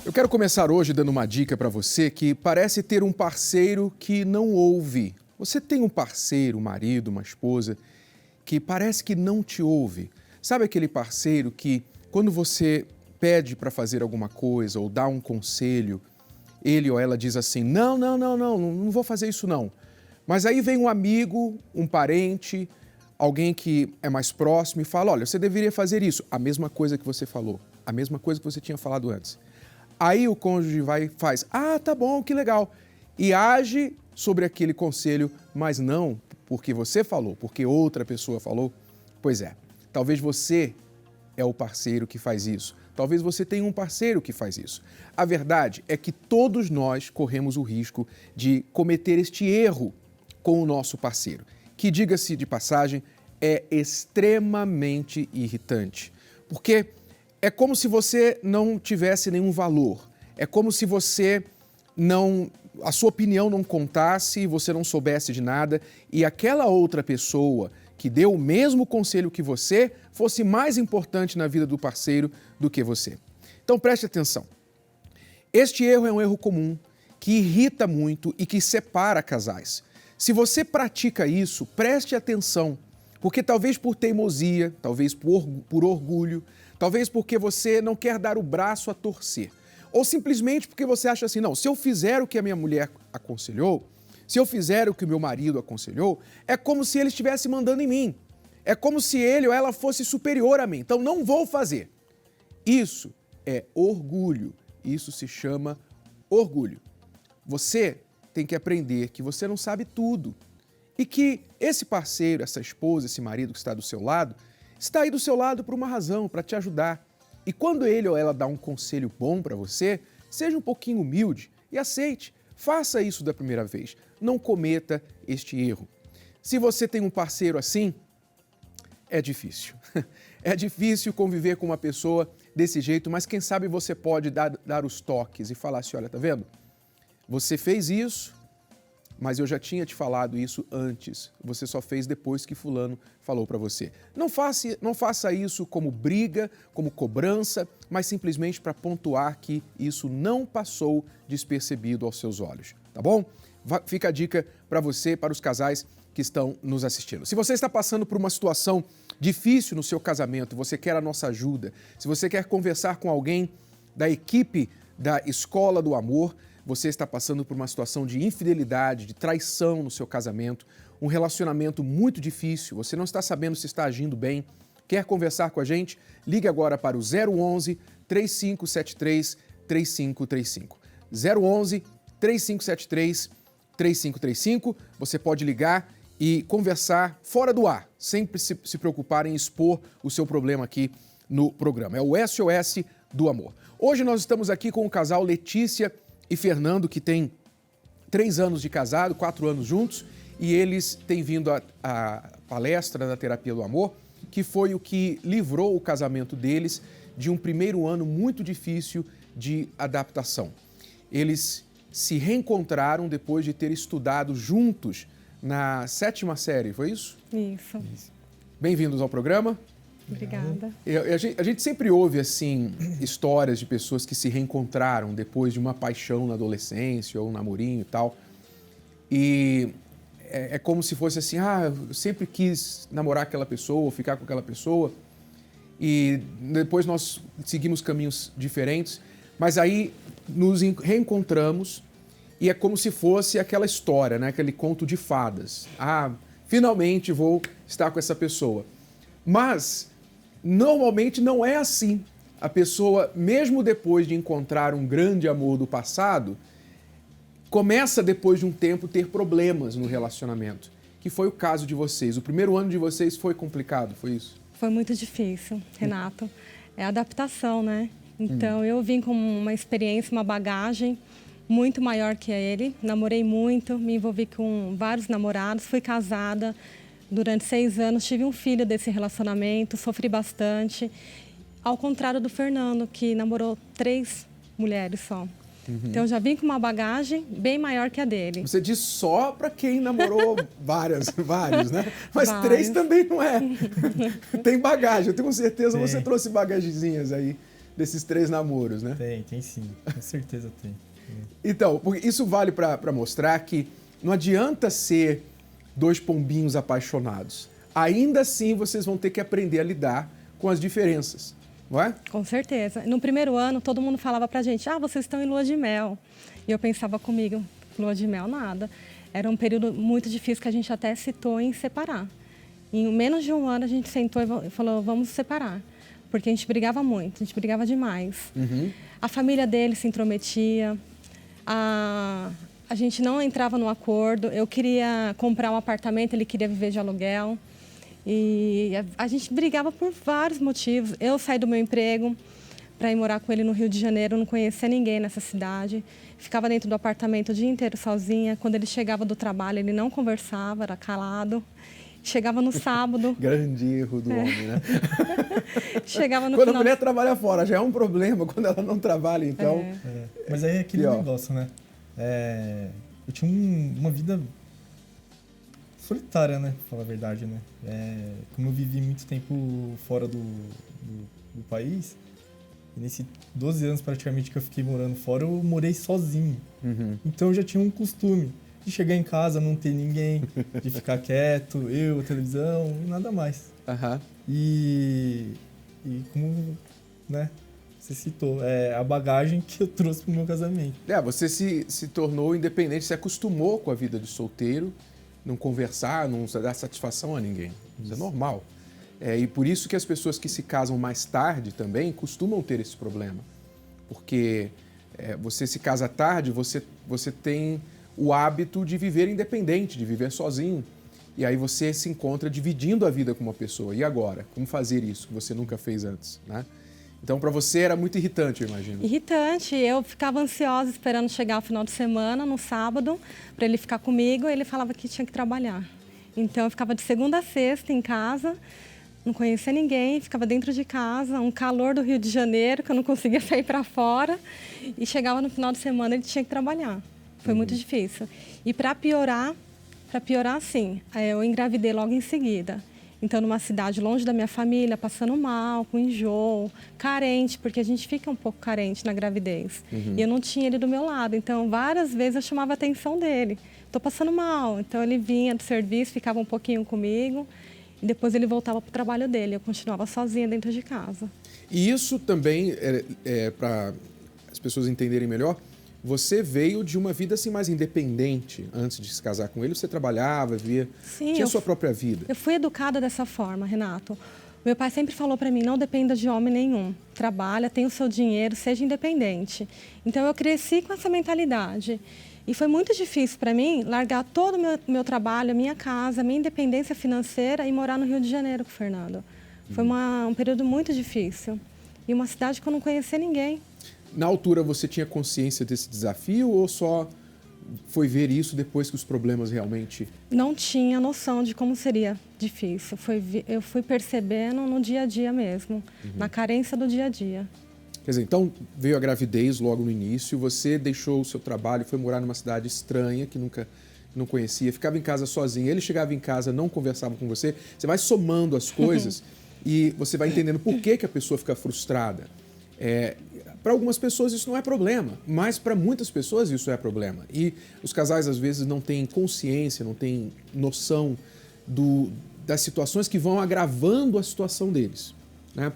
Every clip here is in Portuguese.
Eu quero começar hoje dando uma dica para você que parece ter um parceiro que não ouve. Você tem um parceiro, um marido, uma esposa, que parece que não te ouve. Sabe aquele parceiro que, quando você pede para fazer alguma coisa ou dá um conselho, ele ou ela diz assim, não vou fazer isso não. Mas aí vem um amigo, um parente, alguém que é mais próximo e fala, olha, você deveria fazer isso. A mesma coisa que você falou, a mesma coisa que você tinha falado antes. Aí o cônjuge vai e faz, tá bom, que legal. E age sobre aquele conselho, mas não porque você falou, porque outra pessoa falou. Pois é, talvez você é o parceiro que faz isso. Talvez você tenha um parceiro que faz isso. A verdade é que todos nós corremos o risco de cometer este erro com o nosso parceiro, que, diga-se de passagem, é extremamente irritante. Porque é como se você não tivesse nenhum valor. É como se a sua opinião não contasse, você não soubesse de nada e aquela outra pessoa que deu o mesmo conselho que você fosse mais importante na vida do parceiro do que você. Então preste atenção. Este erro é um erro comum que irrita muito e que separa casais. Se você pratica isso, preste atenção, porque talvez por teimosia, talvez por orgulho, talvez porque você não quer dar o braço a torcer. Ou simplesmente porque você acha assim, não, se eu fizer o que a minha mulher aconselhou, se eu fizer o que o meu marido aconselhou, é como se ele estivesse mandando em mim. É como se ele ou ela fosse superior a mim. Então não vou fazer. Isso é orgulho. Isso se chama orgulho. Você tem que aprender que você não sabe tudo. E que esse parceiro, essa esposa, esse marido que está do seu lado, está aí do seu lado por uma razão, para te ajudar. E quando ele ou ela dá um conselho bom para você, seja um pouquinho humilde e aceite. Faça isso da primeira vez. Não cometa este erro. Se você tem um parceiro assim, é difícil. É difícil conviver com uma pessoa desse jeito, mas quem sabe você pode dar os toques e falar assim, olha, tá vendo? Você fez isso, mas eu já tinha te falado isso antes. Você só fez depois que fulano falou para você. Não faça isso como briga, como cobrança, mas simplesmente para pontuar que isso não passou despercebido aos seus olhos, tá bom? Fica a dica para você, para os casais que estão nos assistindo. Se você está passando por uma situação difícil no seu casamento, você quer a nossa ajuda, se você quer conversar com alguém da equipe da Escola do Amor, você está passando por uma situação de infidelidade, de traição no seu casamento, um relacionamento muito difícil, você não está sabendo se está agindo bem, quer conversar com a gente? Ligue agora para o 011 3573 3535. 011 3573 3535. Você pode ligar e conversar fora do ar, sem se preocupar em expor o seu problema aqui no programa. É o SOS do Amor. Hoje nós estamos aqui com o casal Letícia e Fernando, que tem 3 anos de casado, 4 anos juntos, e eles têm vindo à palestra da Terapia do Amor, que foi o que livrou o casamento deles de um primeiro ano muito difícil de adaptação. Eles se reencontraram depois de ter estudado juntos na 7ª série, foi isso? Isso. Bem-vindos ao programa. Obrigada. A gente sempre ouve, assim, histórias de pessoas que se reencontraram depois de uma paixão na adolescência ou um namorinho e tal. E é como se fosse assim, eu sempre quis namorar aquela pessoa ou ficar com aquela pessoa. E depois nós seguimos caminhos diferentes. Mas aí nos reencontramos e é como se fosse aquela história, né? Aquele conto de fadas. Finalmente vou estar com essa pessoa. Mas normalmente não é assim. A pessoa, mesmo depois de encontrar um grande amor do passado, começa depois de um tempo ter problemas no relacionamento, que foi o caso de vocês. O primeiro ano de vocês foi complicado, foi isso? Foi muito difícil, Renato. É adaptação, né? Então eu vim com uma experiência, uma bagagem muito maior que ele. Namorei muito, me envolvi com vários namorados, fui casada durante 6 anos, tive um filho desse relacionamento, sofri bastante. Ao contrário do Fernando, que namorou 3 mulheres só. Então eu já vim com uma bagagem bem maior que a dele. Você diz só para quem namorou vários, né? Mas Vários. 3 também não é. Tem bagagem, eu tenho certeza que você trouxe bagagenzinhas aí desses 3 namoros, né? Tem sim. Com certeza tem. Então, porque isso vale para mostrar que não adianta ser 2 pombinhos apaixonados. Ainda assim, vocês vão ter que aprender a lidar com as diferenças, não é? Com certeza. No primeiro ano, todo mundo falava pra gente, vocês estão em lua de mel. E eu pensava comigo, lua de mel nada. Era um período muito difícil que a gente até citou em separar. Em menos de um ano, a gente sentou e falou, vamos separar. Porque a gente brigava muito, a gente brigava demais. A família dele se intrometia, a gente não entrava num acordo. Eu queria comprar um apartamento, ele queria viver de aluguel. E a gente brigava por vários motivos. Eu saí do meu emprego para ir morar com ele no Rio de Janeiro, não conhecia ninguém nessa cidade. Ficava dentro do apartamento o dia inteiro sozinha. Quando ele chegava do trabalho, ele não conversava, era calado. Chegava no sábado. Grande erro do homem, né? Chegava no Quando final... a mulher trabalha fora, já é um problema. Quando ela não trabalha, então... Mas aí é aquele negócio, né? Eu tinha uma vida solitária, né? Pra falar a verdade, né? Como eu vivi muito tempo fora do país, e nesses 12 anos praticamente que eu fiquei morando fora, eu morei sozinho. Então eu já tinha um costume de chegar em casa, não ter ninguém, de ficar quieto, a televisão e nada mais. E como, né, você citou, a bagagem que eu trouxe pro meu casamento. Você se tornou independente, se acostumou com a vida de solteiro, não conversar, não dar satisfação a ninguém. Isso é normal. E por isso que as pessoas que se casam mais tarde também costumam ter esse problema. Porque você se casa tarde, você tem o hábito de viver independente, de viver sozinho. E aí você se encontra dividindo a vida com uma pessoa. E agora? Como fazer isso que você nunca fez antes, né? Então, para você era muito irritante, eu imagino. Irritante. Eu ficava ansiosa esperando chegar o final de semana, no sábado, para ele ficar comigo. E ele falava que tinha que trabalhar. Então, eu ficava de segunda a sexta em casa, não conhecia ninguém, ficava dentro de casa, um calor do Rio de Janeiro, que eu não conseguia sair para fora. E chegava no final de semana, ele tinha que trabalhar. Foi muito difícil. E para piorar, sim, eu engravidei logo em seguida. Então, numa cidade longe da minha família, passando mal, com enjoo, carente, porque a gente fica um pouco carente na gravidez. E eu não tinha ele do meu lado. Então, várias vezes eu chamava a atenção dele. Estou passando mal. Então, ele vinha do serviço, ficava um pouquinho comigo. E depois ele voltava para o trabalho dele. Eu continuava sozinha dentro de casa. E isso também, para as pessoas entenderem melhor, você veio de uma vida assim mais independente antes de se casar com ele. Você trabalhava, tinha sua própria vida. Eu fui educada dessa forma, Renato. Meu pai sempre falou para mim, não dependa de homem nenhum. Trabalha, tenha o seu dinheiro, seja independente. Então eu cresci com essa mentalidade. E foi muito difícil para mim largar todo o meu trabalho, a minha casa, a minha independência financeira e morar no Rio de Janeiro com o Fernando. Foi um período muito difícil. E uma cidade que eu não conhecia ninguém. Na altura, você tinha consciência desse desafio ou só foi ver isso depois que os problemas realmente... Não tinha noção de como seria difícil. Eu fui percebendo no dia a dia mesmo, na carência do dia a dia. Quer dizer, então veio a gravidez logo no início, você deixou o seu trabalho, foi morar numa cidade estranha que não conhecia, ficava em casa sozinho, ele chegava em casa, não conversava com você, você vai somando as coisas e você vai entendendo por que a pessoa fica frustrada. Para algumas pessoas isso não é problema, mas para muitas pessoas isso é problema. E os casais às vezes não têm consciência, não têm noção das situações que vão agravando a situação deles. Né?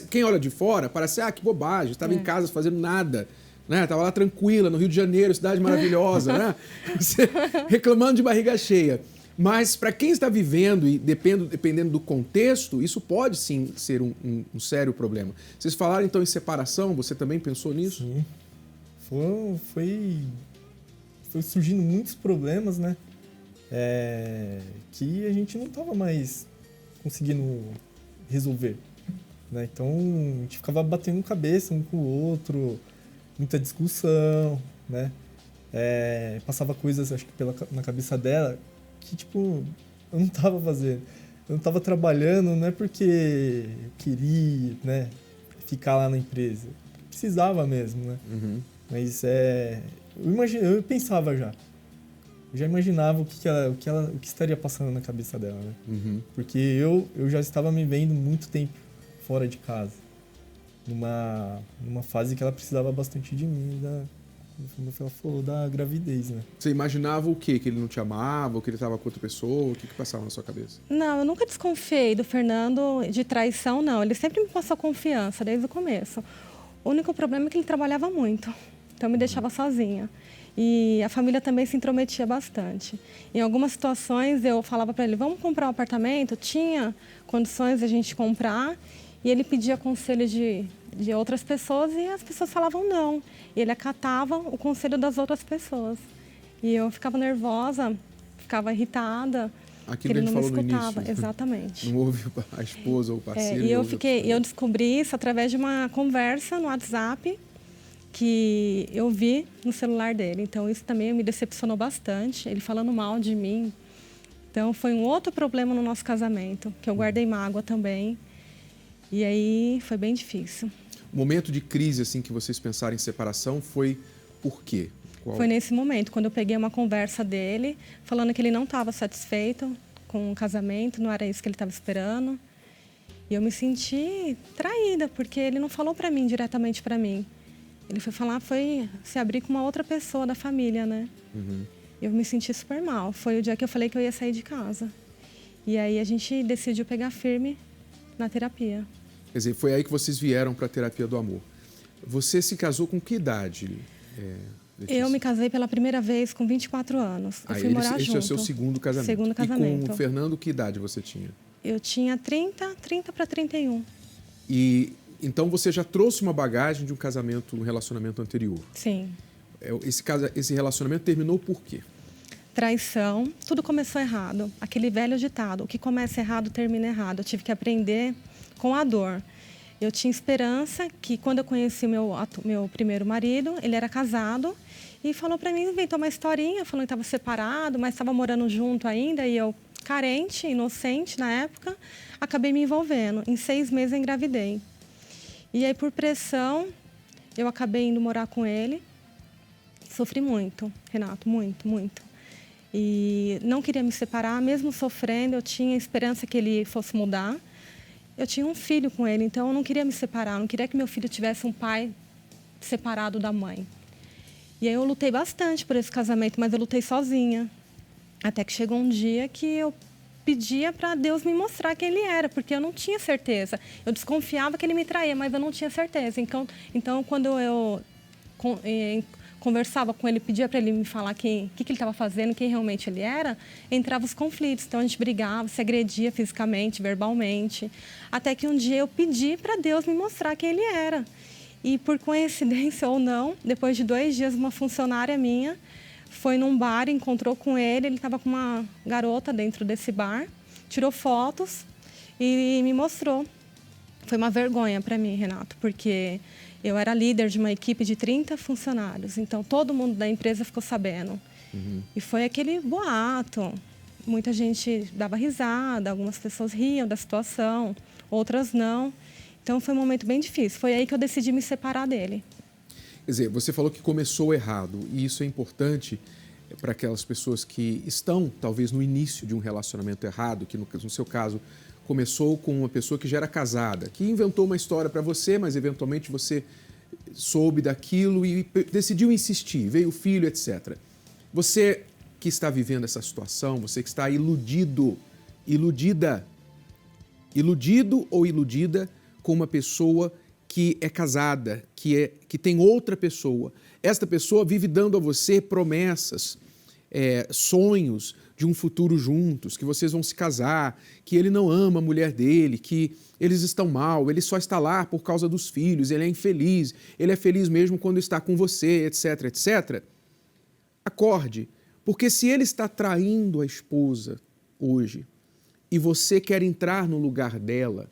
Quem olha de fora parece, que bobagem, estava em casa fazendo nada. Estava lá tranquila, no Rio de Janeiro, cidade maravilhosa, né? Reclamando de barriga cheia. Mas para quem está vivendo e dependendo do contexto, isso pode sim ser um sério problema. Vocês falaram então em separação, você também pensou nisso? Sim. Foi surgindo muitos problemas, né? Que a gente não estava mais conseguindo resolver. Né? Então a gente ficava batendo cabeça um com o outro, muita discussão, né? Passava coisas, acho que na cabeça dela, que, tipo, eu não tava fazendo. Eu não tava trabalhando, não é porque eu queria, né, ficar lá na empresa. Precisava mesmo, né? Mas eu pensava já. Eu já imaginava o que estaria passando na cabeça dela, né? Porque eu já estava me vendo muito tempo fora de casa. numa fase que ela precisava bastante de mim, como ela falou, da gravidez, né? Você imaginava o quê? Que ele não te amava, ou que ele estava com outra pessoa? O que passava na sua cabeça? Não, eu nunca desconfiei do Fernando de traição, não. Ele sempre me passou confiança, desde o começo. O único problema é que ele trabalhava muito, então me deixava sozinha. E a família também se intrometia bastante. Em algumas situações eu falava para ele, vamos comprar um apartamento? Tinha condições de a gente comprar e ele pedia conselho de outras pessoas e as pessoas falavam não. E ele acatava o conselho das outras pessoas. E eu ficava nervosa, ficava irritada. Aquilo que ele a gente não me falou no escutava. início. Exatamente. Não ouve a esposa ou o parceiro. E eu descobri isso através de uma conversa no WhatsApp que eu vi no celular dele. Então, isso também me decepcionou bastante, ele falando mal de mim. Então, foi um outro problema no nosso casamento, que eu guardei mágoa também. E aí, foi bem difícil. O momento de crise, assim, que vocês pensaram em separação foi por quê? Foi nesse momento, quando eu peguei uma conversa dele, falando que ele não estava satisfeito com o casamento, não era isso que ele estava esperando. E eu me senti traída, porque ele não falou para mim, diretamente para mim. Ele foi se abrir com uma outra pessoa da família, né? Uhum. Eu me senti super mal. Foi o dia que eu falei que eu ia sair de casa. E aí a gente decidiu pegar firme na terapia. Quer dizer, foi aí que vocês vieram para a terapia do amor. Você se casou com que idade, Letícia? Eu me casei pela primeira vez com 24 anos. Eu fui morar junto. Esse é o seu segundo casamento. Segundo casamento. E com o Fernando, que idade você tinha? Eu tinha 30 para 31. E então você já trouxe uma bagagem de um casamento, um relacionamento anterior. Sim. Esse relacionamento terminou por quê? Traição, tudo começou errado. Aquele velho ditado, o que começa errado termina errado. Eu tive que aprender com a dor. Eu tinha esperança que quando eu conheci meu primeiro marido, ele era casado e falou para mim, inventou uma historinha, falou que estava separado, mas estava morando junto ainda e eu, carente, inocente na época, acabei me envolvendo. Em 6 meses eu engravidei. E aí, por pressão, eu acabei indo morar com ele. Sofri muito, Renato, muito, muito. E não queria me separar, mesmo sofrendo, eu tinha esperança que ele fosse mudar. Eu tinha um filho com ele, então eu não queria me separar, não queria que meu filho tivesse um pai separado da mãe. E aí eu lutei bastante por esse casamento, mas eu lutei sozinha. Até que chegou um dia que eu pedia para Deus me mostrar quem ele era, porque eu não tinha certeza. Eu desconfiava que ele me traía, mas eu não tinha certeza. Então quando eu conversava com ele, pedia para ele me falar o que ele estava fazendo, quem realmente ele era, entravam os conflitos. Então a gente brigava, se agredia fisicamente, verbalmente. Até que um dia eu pedi para Deus me mostrar quem ele era. E por coincidência ou não, depois de 2 dias, uma funcionária minha foi num bar, encontrou com ele estava com uma garota dentro desse bar, tirou fotos e me mostrou. Foi uma vergonha para mim, Renato, porque eu era líder de uma equipe de 30 funcionários, então todo mundo da empresa ficou sabendo. Uhum. E foi aquele boato, muita gente dava risada, algumas pessoas riam da situação, outras não. Então foi um momento bem difícil, foi aí que eu decidi me separar dele. Quer dizer, você falou que começou errado, e isso é importante para aquelas pessoas que estão, talvez, no início de um relacionamento errado, que no seu caso começou com uma pessoa que já era casada, que inventou uma história para você, mas eventualmente você soube daquilo e decidiu insistir, veio o filho, etc. Você que está vivendo essa situação, você que está iludido ou iludida com uma pessoa que é casada, que tem outra pessoa. Esta pessoa vive dando a você promessas, sonhos de um futuro juntos, que vocês vão se casar, que ele não ama a mulher dele, que eles estão mal, ele só está lá por causa dos filhos, ele é infeliz, ele é feliz mesmo quando está com você, etc, etc. Acorde, porque se ele está traindo a esposa hoje e você quer entrar no lugar dela,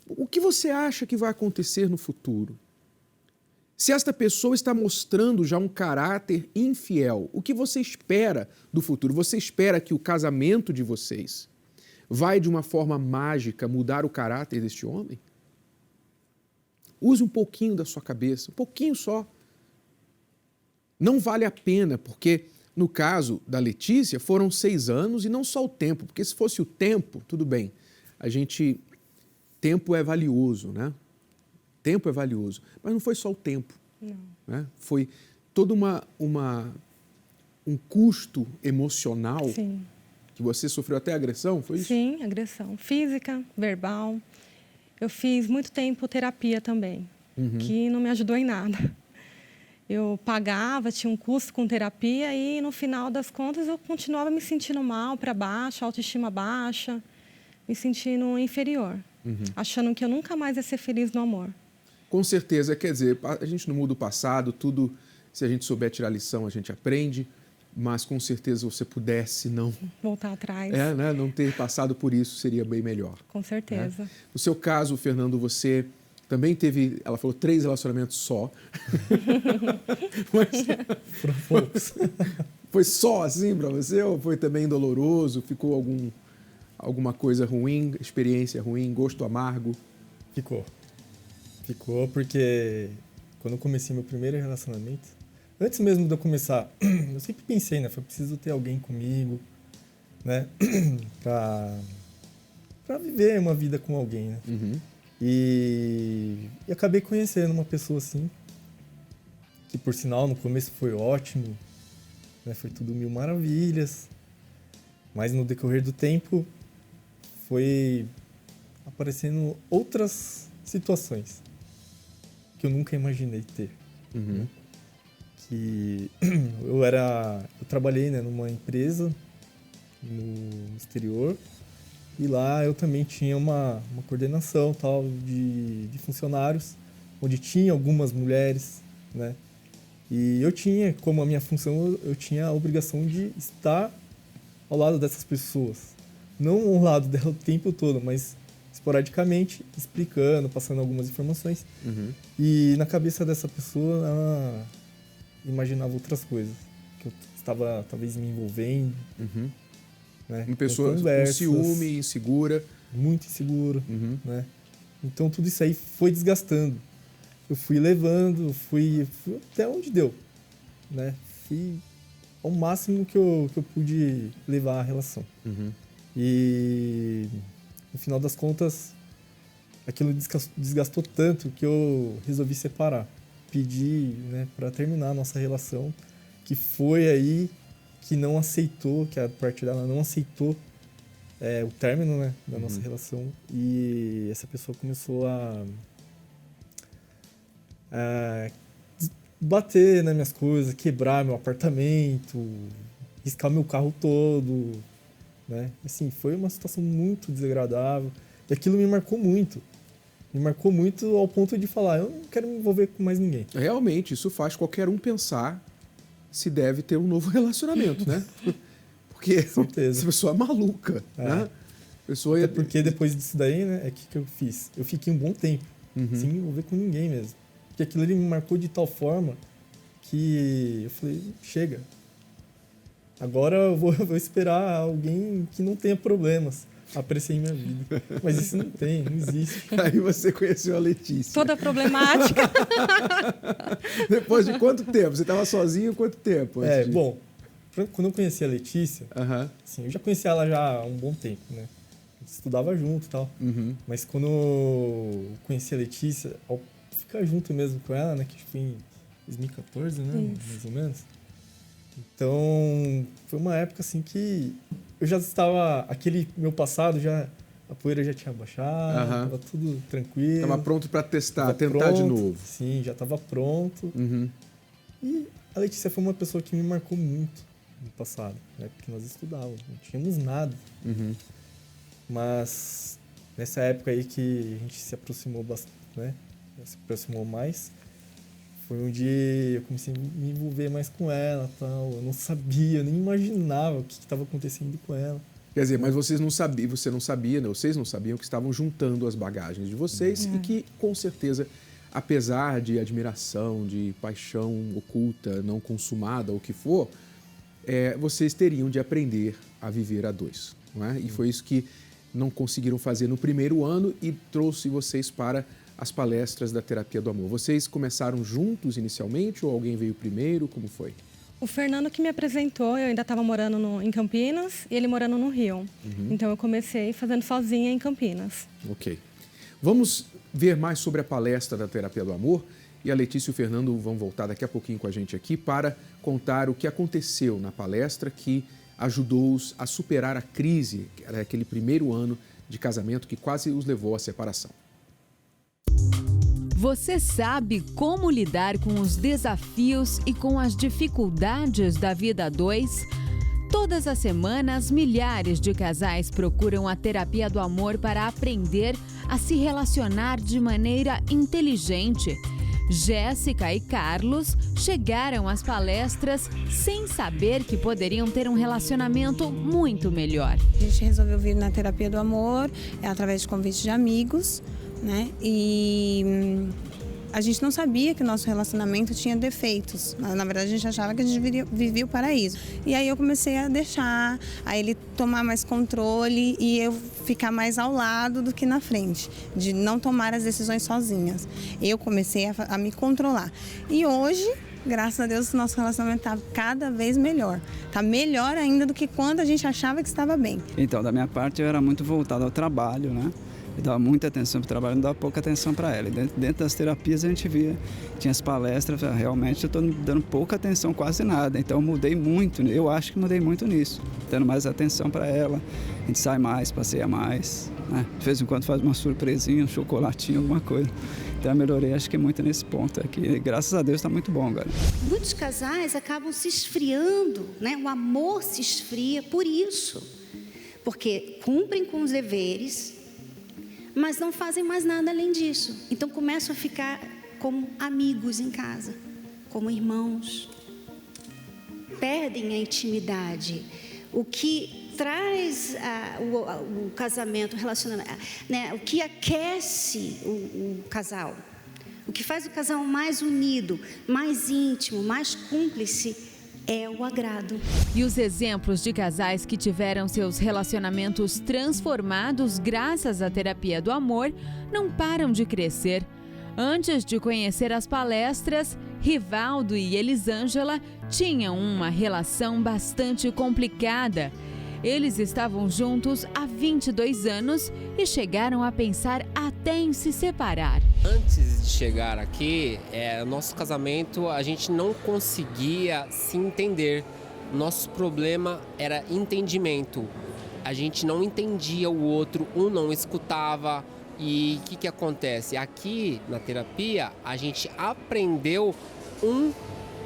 o que você acha que vai acontecer no futuro? Se esta pessoa está mostrando já um caráter infiel, o que você espera do futuro? Você espera que o casamento de vocês vai, de uma forma mágica, mudar o caráter deste homem? Use um pouquinho da sua cabeça, um pouquinho só. Não vale a pena, porque no caso da Letícia foram 6 anos e não só o tempo, porque se fosse o tempo, tudo bem, tempo é valioso, né? Tempo é valioso, mas não foi só o tempo. Não. Né? Foi todo um custo emocional. Sim. Que você sofreu até agressão, foi isso? Sim, agressão física, verbal. Eu fiz muito tempo terapia também, que não me ajudou em nada. Eu pagava, tinha um custo com terapia e, no final das contas, eu continuava me sentindo mal, para baixo, autoestima baixa, me sentindo inferior, achando que eu nunca mais ia ser feliz no amor. Com certeza, quer dizer, a gente não muda o passado, tudo, se a gente souber tirar lição, a gente aprende, mas com certeza se você pudesse não... Voltar atrás. Né? Não ter passado por isso seria bem melhor. Com certeza. Né? No seu caso, Fernando, você também teve, ela falou, 3 relacionamentos só. Mas Foram poucos. foi só assim para você ou foi também doloroso? Ficou alguma coisa ruim, experiência ruim, gosto amargo? Ficou. Ficou porque quando eu comecei meu primeiro relacionamento, antes mesmo de eu começar, eu sempre pensei, né? Foi preciso ter alguém comigo, né? pra viver uma vida com alguém, né? E acabei conhecendo uma pessoa assim, que por sinal no começo foi ótimo, né? Foi tudo mil maravilhas, mas no decorrer do tempo foi aparecendo outras situações que eu nunca imaginei ter. Né? Que eu trabalhei, né, numa empresa no exterior e lá eu também tinha uma coordenação tal de funcionários, onde tinha algumas mulheres, né? E eu tinha, como a minha função, eu tinha a obrigação de estar ao lado dessas pessoas. Não ao lado dela o tempo todo, mas esporadicamente, explicando, passando algumas informações. E na cabeça dessa pessoa, ela imaginava outras coisas. Que eu estava, talvez, me envolvendo. Né? Uma pessoa com ciúme, insegura. Muito insegura. Né? Então, tudo isso aí foi desgastando. Eu fui levando, fui até onde deu. Né? Fui ao máximo que eu pude levar a relação. E, no final das contas, aquilo desgastou tanto que eu resolvi separar. Pedi, né, para terminar a nossa relação, que foi aí que não aceitou, que a parte dela não aceitou o término, né, da nossa relação. E essa pessoa começou a bater nas minhas coisas, quebrar meu apartamento, riscar meu carro todo, né? Assim, foi uma situação muito desagradável. E aquilo me marcou muito. Me marcou muito ao ponto de falar, eu não quero me envolver com mais ninguém. Realmente, isso faz qualquer um pensar se deve ter um novo relacionamento, né? Porque essa pessoa é maluca, né? Até porque depois disso daí, né, que eu fiz? Eu fiquei um bom tempo sem me envolver com ninguém mesmo. Porque aquilo ali me marcou de tal forma que eu falei, chega. Agora eu vou esperar alguém que não tenha problemas aparecer em minha vida. Mas isso não tem, não existe. Aí você conheceu a Letícia. Toda problemática. Depois de quanto tempo? Você estava sozinho quanto tempo? Bom, quando eu conheci a Letícia, assim, eu já conhecia ela já há um bom tempo, né? A gente estudava junto e tal. Mas quando eu conheci a Letícia, ao ficar junto mesmo com ela, né? Que foi em 2014, né? Isso. Mais ou menos. Então, foi uma época assim que eu já estava... Aquele meu passado, a poeira já tinha baixado, estava tudo tranquilo. Estava pronto para testar, tentar de novo. Sim, já estava pronto. E a Letícia foi uma pessoa que me marcou muito no passado, né? Porque nós estudávamos, não tínhamos nada. Mas nessa época aí que a gente se aproximou bastante, né? Se aproximou mais, foi onde eu comecei a me envolver mais com ela, tal. Eu não sabia, eu nem imaginava o que estava acontecendo com ela. Quer dizer, mas você não sabia, né? Vocês não sabiam que estavam juntando as bagagens de vocês e que, com certeza, apesar de admiração, de paixão oculta, não consumada, ou o que for, vocês teriam de aprender a viver a dois, não é? E foi isso que não conseguiram fazer no primeiro ano e trouxe vocês para as palestras da terapia do amor. Vocês começaram juntos inicialmente ou alguém veio primeiro? Como foi? O Fernando que me apresentou, eu ainda estava morando em Campinas e ele morando no Rio. Então eu comecei fazendo sozinha em Campinas. Ok. Vamos ver mais sobre a palestra da Terapia do Amor e a Letícia e o Fernando vão voltar daqui a pouquinho com a gente aqui para contar o que aconteceu na palestra que ajudou-os a superar a crise, aquele primeiro ano de casamento que quase os levou à separação. Você sabe como lidar com os desafios e com as dificuldades da vida a dois? Todas as semanas, milhares de casais procuram a Terapia do Amor para aprender a se relacionar de maneira inteligente. Jéssica e Carlos chegaram às palestras sem saber que poderiam ter um relacionamento muito melhor. A gente resolveu vir na Terapia do Amor através de convite de amigos, né? E a gente não sabia que o nosso relacionamento tinha defeitos. Na verdade, a gente achava que a gente vivia o paraíso. E aí eu comecei a deixar, a ele tomar mais controle e eu ficar mais ao lado do que na frente, de não tomar as decisões sozinhas. Eu comecei a me controlar. E hoje, graças a Deus, o nosso relacionamento está cada vez melhor. Está melhor ainda do que quando a gente achava que estava bem. Então, da minha parte, eu era muito voltado ao trabalho, né? Eu dava muita atenção para o trabalho, não dava pouca atenção para ela. Dentro das terapias a gente via, tinha as palestras, realmente eu estou dando pouca atenção, quase nada. Então eu mudei muito, eu acho que mudei muito nisso, dando mais atenção para ela. A gente sai mais, passeia mais, né? De vez em quando faz uma surpresinha, um chocolatinho, alguma coisa. Então eu melhorei, acho que muito nesse ponto aqui. Graças a Deus está muito bom agora. Muitos casais acabam se esfriando, né? O amor se esfria por isso, porque cumprem com os deveres, mas não fazem mais nada além disso. Então começam a ficar como amigos em casa, como irmãos. Perdem a intimidade. O que traz o casamento, o relacionamento, né? O que aquece o casal, o que faz o casal mais unido, mais íntimo, mais cúmplice, é o agrado. E os exemplos de casais que tiveram seus relacionamentos transformados graças à Terapia do Amor não param de crescer. Antes de conhecer as palestras, Rivaldo e Elisângela tinham uma relação bastante complicada. Eles estavam juntos há 22 anos e chegaram a pensar até em se separar. Antes de chegar aqui, nosso casamento, a gente não conseguia se entender. Nosso problema era entendimento. A gente não entendia o outro, um não escutava. E o que acontece? Aqui na terapia, a gente aprendeu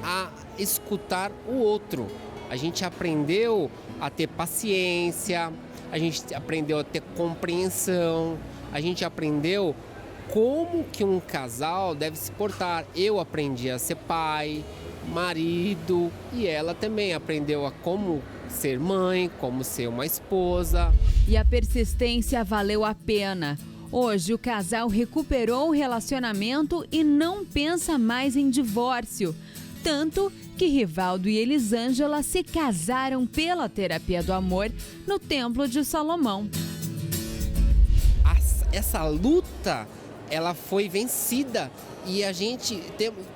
a escutar o outro. A gente aprendeu a ter paciência, a gente aprendeu a ter compreensão, a gente aprendeu como que um casal deve se portar. Eu aprendi a ser pai, marido, e ela também aprendeu a como ser mãe, como ser uma esposa. E a persistência valeu a pena. Hoje o casal recuperou o relacionamento e não pensa mais em divórcio. Tanto que Rivaldo e Elisângela se casaram pela Terapia do Amor no Templo de Salomão. Essa luta, ela foi vencida e a gente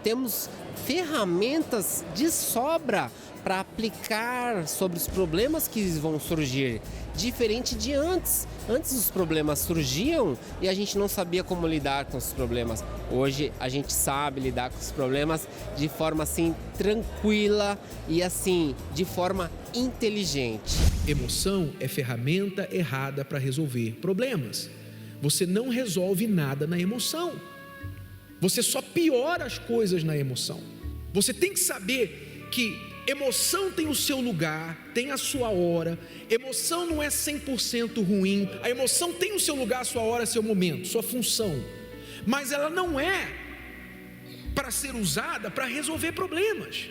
temos ferramentas de sobra para aplicar sobre os problemas que vão surgir. Diferente de antes. Antes os problemas surgiam e a gente não sabia como lidar com os problemas. Hoje a gente sabe lidar com os problemas de forma assim tranquila e assim de forma inteligente. Emoção é ferramenta errada para resolver problemas. Você não resolve nada na emoção. Você só piora as coisas na emoção. Você tem que saber que emoção tem o seu lugar, tem a sua hora. Emoção não é 100% ruim. A emoção tem o seu lugar, a sua hora, seu momento, sua função. Mas ela não é para ser usada para resolver problemas.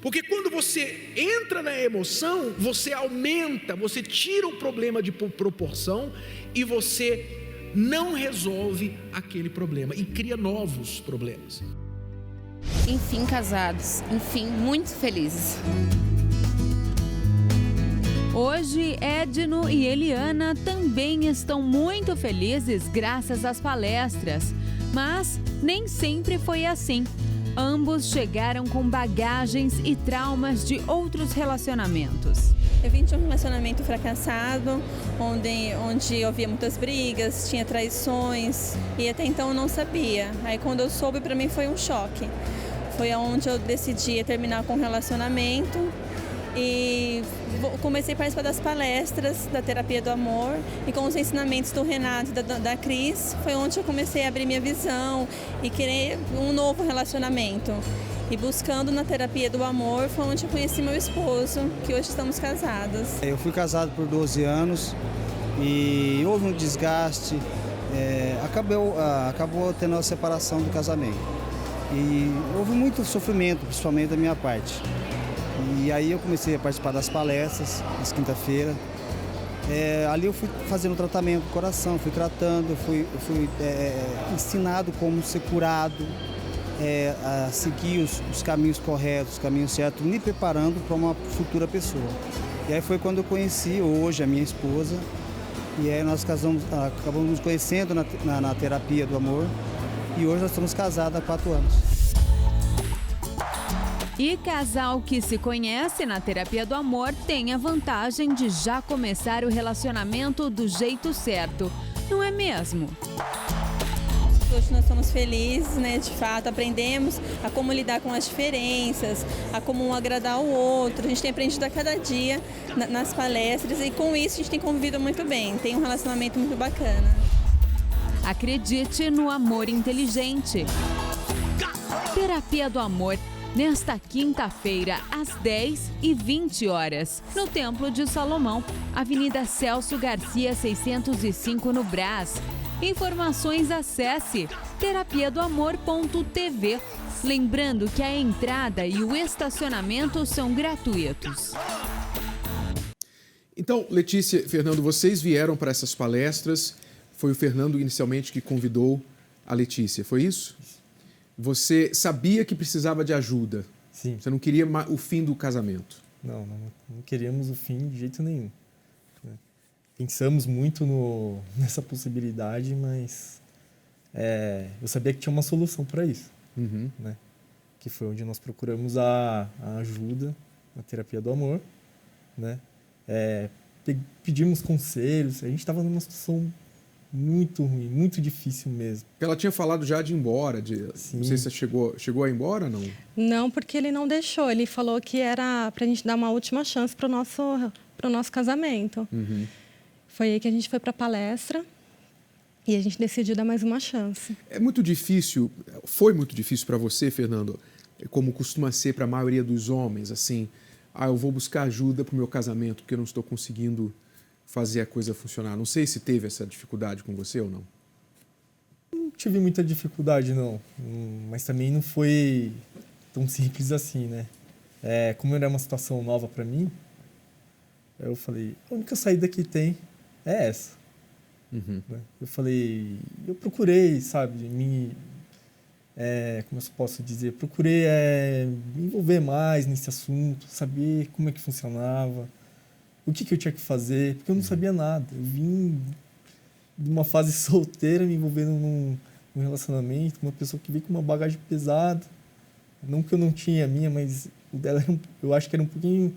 Porque quando você entra na emoção, você aumenta, você tira o problema de proporção e você não resolve aquele problema e cria novos problemas. Enfim, casados, enfim, muito felizes. Hoje, Edno e Eliana também estão muito felizes graças às palestras. Mas nem sempre foi assim. Ambos chegaram com bagagens e traumas de outros relacionamentos. Eu vim de um relacionamento fracassado, onde havia muitas brigas, tinha traições e até então eu não sabia. Aí quando eu soube, para mim foi um choque. Foi onde eu decidi terminar com o relacionamento e comecei a participar das palestras da Terapia do Amor e com os ensinamentos do Renato e da Cris, foi onde eu comecei a abrir minha visão e querer um novo relacionamento. E buscando na Terapia do Amor foi onde eu conheci meu esposo, que hoje estamos casados. Eu fui casado por 12 anos e houve um desgaste, acabou tendo a separação do casamento. E houve muito sofrimento, principalmente da minha parte. E aí eu comecei a participar das palestras, às quinta-feira. Ali eu fui fazendo tratamento do coração, fui tratando, eu fui ensinado como ser curado, a seguir os caminhos corretos, os caminhos certos, me preparando para uma futura pessoa. E aí foi quando eu conheci hoje a minha esposa, e aí nós acabamos nos conhecendo na Terapia do Amor, e hoje nós estamos casados há 4 anos. E casal que se conhece na Terapia do Amor tem a vantagem de já começar o relacionamento do jeito certo, não é mesmo? Hoje nós somos felizes, né? De fato, aprendemos a como lidar com as diferenças, a como um agradar o outro. A gente tem aprendido a cada dia nas palestras e com isso a gente tem convivido muito bem, tem um relacionamento muito bacana. Acredite no amor inteligente. Terapia do Amor, nesta quinta-feira, às 10h20, no Templo de Salomão, Avenida Celso Garcia, 605, no Brás. Informações, acesse terapiadoamor.tv. Lembrando que a entrada e o estacionamento são gratuitos. Então, Letícia e Fernando, vocês vieram para essas palestras. Foi o Fernando inicialmente que convidou a Letícia, foi isso? Você sabia que precisava de ajuda? Sim. Você não queria o fim do casamento? Não queríamos o fim de jeito nenhum. Pensamos muito nessa possibilidade, mas eu sabia que tinha uma solução para isso. Uhum. Né? Que foi onde nós procuramos a ajuda na Terapia do Amor. Né? Pedimos conselhos, a gente estava numa situação muito ruim, muito difícil mesmo. Ela tinha falado já de ir embora, Sim. Não sei se você chegou a ir embora ou não? Não, porque ele não deixou. Ele falou que era para a gente dar uma última chance para o nosso casamento. Uhum. Foi aí que a gente foi para a palestra e a gente decidiu dar mais uma chance. É muito difícil, foi muito difícil para você, Fernando, como costuma ser para a maioria dos homens, assim, eu vou buscar ajuda para o meu casamento porque eu não estou conseguindo fazer a coisa funcionar. Não sei se teve essa dificuldade com você ou não. Não tive muita dificuldade, não. Mas também não foi tão simples assim, né? Como era uma situação nova para mim, eu falei, a única saída que tem é essa. Uhum. Eu procurei, sabe, como eu posso dizer, procurei me envolver mais nesse assunto, saber como é que funcionava, o que eu tinha que fazer, porque eu não sabia nada. Eu vim de uma fase solteira, me envolvendo num relacionamento com uma pessoa que veio com uma bagagem pesada. Não que eu não tinha a minha, mas o dela eu acho que era um pouquinho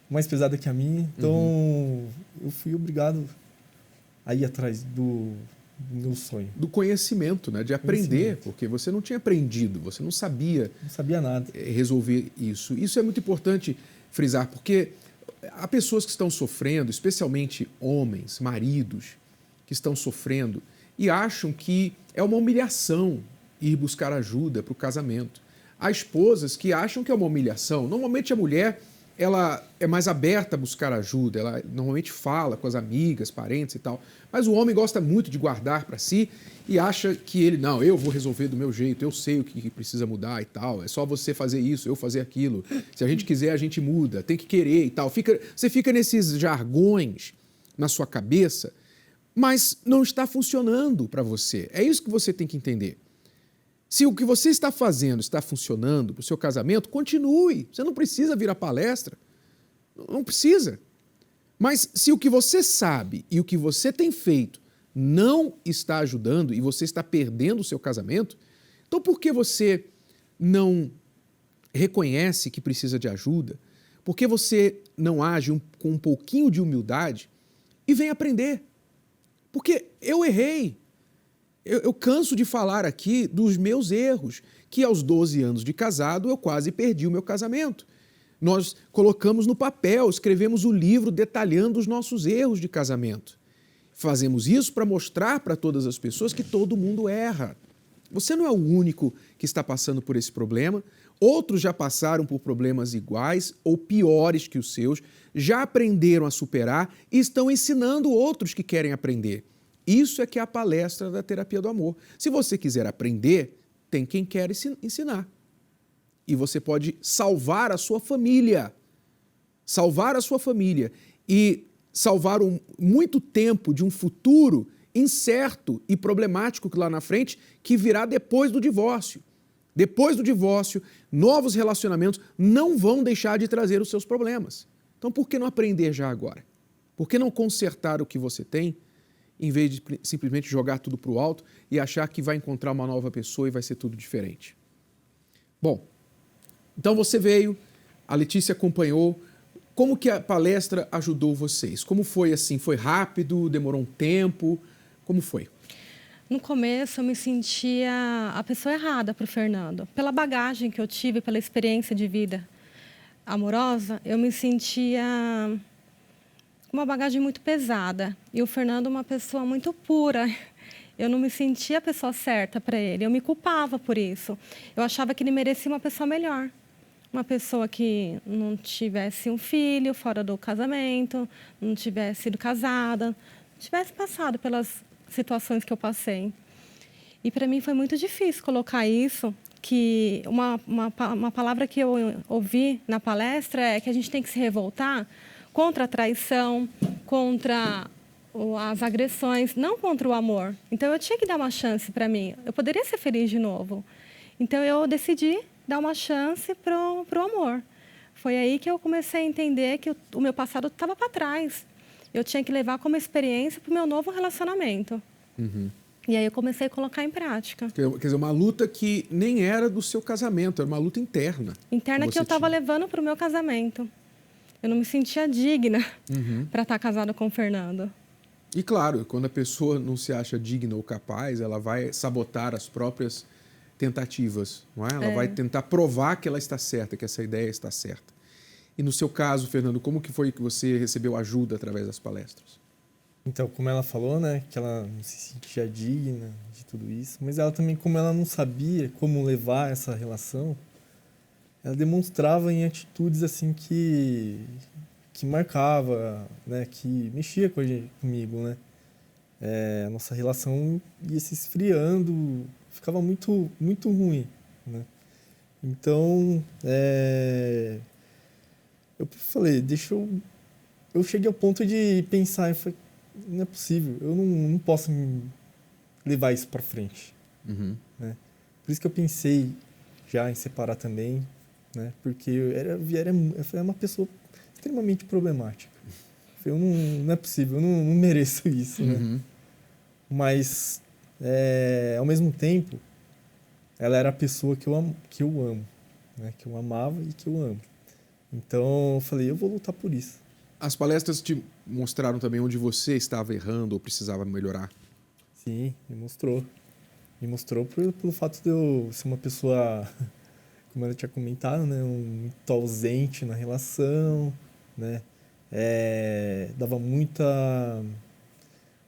mais pesada que a minha. Então, eu fui obrigado a ir atrás do meu sonho. Do conhecimento, né? De aprender, porque você não tinha aprendido, você não sabia nada resolver isso. Isso é muito importante frisar, porque há pessoas que estão sofrendo, especialmente homens, maridos, que estão sofrendo e acham que é uma humilhação ir buscar ajuda para o casamento. Há esposas que acham que é uma humilhação. Normalmente a mulher, ela é mais aberta a buscar ajuda, ela normalmente fala com as amigas, parentes e tal, mas o homem gosta muito de guardar para si e acha que eu vou resolver do meu jeito, eu sei o que precisa mudar e tal, é só você fazer isso, eu fazer aquilo, se a gente quiser a gente muda, tem que querer e tal. Você fica nesses jargões na sua cabeça, mas não está funcionando para você. É isso que você tem que entender. Se o que você está fazendo está funcionando para o seu casamento, continue. Você não precisa vir à palestra. Não precisa. Mas se o que você sabe e o que você tem feito não está ajudando e você está perdendo o seu casamento, então por que você não reconhece que precisa de ajuda? Por que você não age com um pouquinho de humildade e vem aprender? Porque eu errei. Eu canso de falar aqui dos meus erros, que aos 12 anos de casado eu quase perdi o meu casamento. Nós colocamos no papel, escrevemos o livro detalhando os nossos erros de casamento. Fazemos isso para mostrar para todas as pessoas que todo mundo erra. Você não é o único que está passando por esse problema. Outros já passaram por problemas iguais ou piores que os seus, já aprenderam a superar e estão ensinando outros que querem aprender. Isso é que é a palestra da Terapia do Amor. Se você quiser aprender, tem quem quer ensinar. E você pode salvar a sua família. Salvar a sua família. E salvar muito tempo de um futuro incerto e problemático lá na frente, que virá depois do divórcio. Depois do divórcio, novos relacionamentos não vão deixar de trazer os seus problemas. Então, por que não aprender já agora? Por que não consertar o que você tem, em vez de simplesmente jogar tudo para o alto e achar que vai encontrar uma nova pessoa e vai ser tudo diferente? Bom, então você veio, a Letícia acompanhou. Como que a palestra ajudou vocês? Como foi assim? Foi rápido? Demorou um tempo? Como foi? No começo, eu me sentia a pessoa errada para o Fernando. Pela bagagem que eu tive, pela experiência de vida amorosa, eu me sentia com uma bagagem muito pesada. E o Fernando, uma pessoa muito pura. Eu não me sentia a pessoa certa para ele. Eu me culpava por isso. Eu achava que ele merecia uma pessoa melhor. Uma pessoa que não tivesse um filho fora do casamento, não tivesse sido casada, não tivesse passado pelas situações que eu passei. E para mim foi muito difícil colocar isso, que uma palavra que eu ouvi na palestra é que a gente tem que se revoltar contra a traição, contra as agressões, não contra o amor. Então eu tinha que dar uma chance para mim. Eu poderia ser feliz de novo. Então eu decidi dar uma chance pro amor. Foi aí que eu comecei a entender que o meu passado estava para trás. Eu tinha que levar como experiência para o meu novo relacionamento. Uhum. E aí eu comecei a colocar em prática. Quer dizer, uma luta que nem era do seu casamento, era uma luta interna. Interna que eu estava levando para o meu casamento. Eu não me sentia digna para estar casada com o Fernando. E claro, quando a pessoa não se acha digna ou capaz, ela vai sabotar as próprias tentativas, não é? Ela vai tentar provar que ela está certa, que essa ideia está certa. E no seu caso, Fernando, como que foi que você recebeu ajuda através das palestras? Então, como ela falou, né, que ela não se sentia digna de tudo isso, mas ela também, como ela não sabia como levar essa relação, ela demonstrava em atitudes assim que marcava, né, que mexia comigo, né? A nossa relação ia se esfriando, ficava muito, muito ruim, né? Então, eu falei, eu cheguei ao ponto de pensar, eu falei, não é possível, eu não posso levar isso para frente, né? Por isso que eu pensei já em separar também, né? Porque eu era uma pessoa extremamente problemática. Eu não é possível, eu não mereço isso, né? Mas, ao mesmo tempo, ela era a pessoa que eu amo, né? Que eu amava e que eu amo. Então, eu falei, eu vou lutar por isso. As palestras te mostraram também onde você estava errando ou precisava melhorar? Sim, me mostrou. Me mostrou pelo fato de eu ser uma pessoa, como ela tinha comentado, né? Muito ausente na relação, né?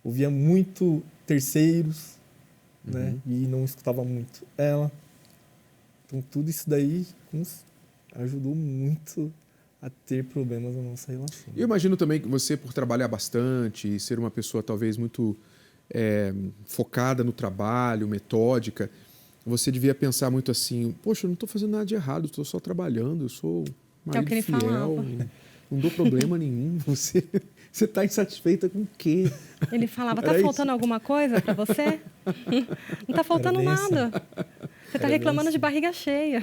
Ouvia muito terceiros, né? E não escutava muito ela. Então, tudo isso daí ajudou muito a ter problemas na nossa relação. Eu imagino também que você, por trabalhar bastante e ser uma pessoa talvez muito focada no trabalho, metódica, você devia pensar muito assim, poxa, eu não estou fazendo nada de errado, estou só trabalhando, eu sou marido fiel, não dou problema nenhum. Você está insatisfeita com o quê? Ele falava, tá faltando alguma coisa para você? Não está faltando nada. Você está reclamando de barriga cheia.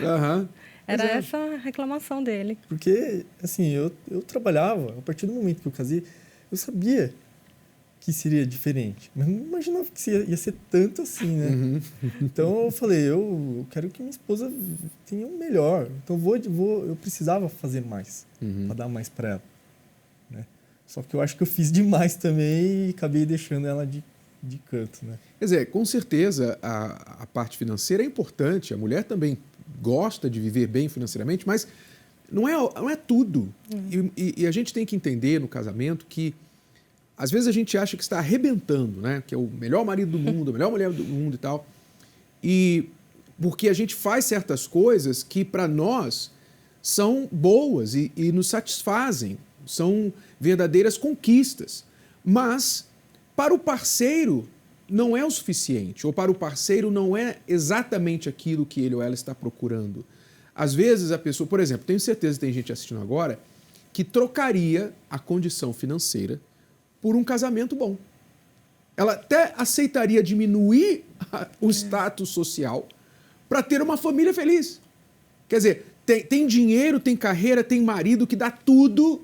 Era essa a reclamação dele. Porque, assim, eu trabalhava, a partir do momento que eu casei, eu sabia que seria diferente. Mas não imaginava que ia ser tanto assim, né? Então eu falei, eu quero que minha esposa tenha o melhor. Então eu precisava fazer mais, para dar mais para ela. Né? Só que eu acho que eu fiz demais também e acabei deixando ela de canto, né? Quer dizer, com certeza a parte financeira é importante, a mulher também gosta de viver bem financeiramente, mas não é tudo. E a gente tem que entender no casamento que às vezes a gente acha que está arrebentando, né? Que é o melhor marido do mundo, a melhor mulher do mundo e tal. E porque a gente faz certas coisas que para nós são boas e nos satisfazem, são verdadeiras conquistas. Mas para o parceiro não é o suficiente, ou para o parceiro não é exatamente aquilo que ele ou ela está procurando. Às vezes a pessoa, por exemplo, tenho certeza que tem gente assistindo agora que trocaria a condição financeira por um casamento bom. Ela até aceitaria diminuir o status social para ter uma família feliz. Quer dizer, tem dinheiro, tem carreira, tem marido que dá tudo,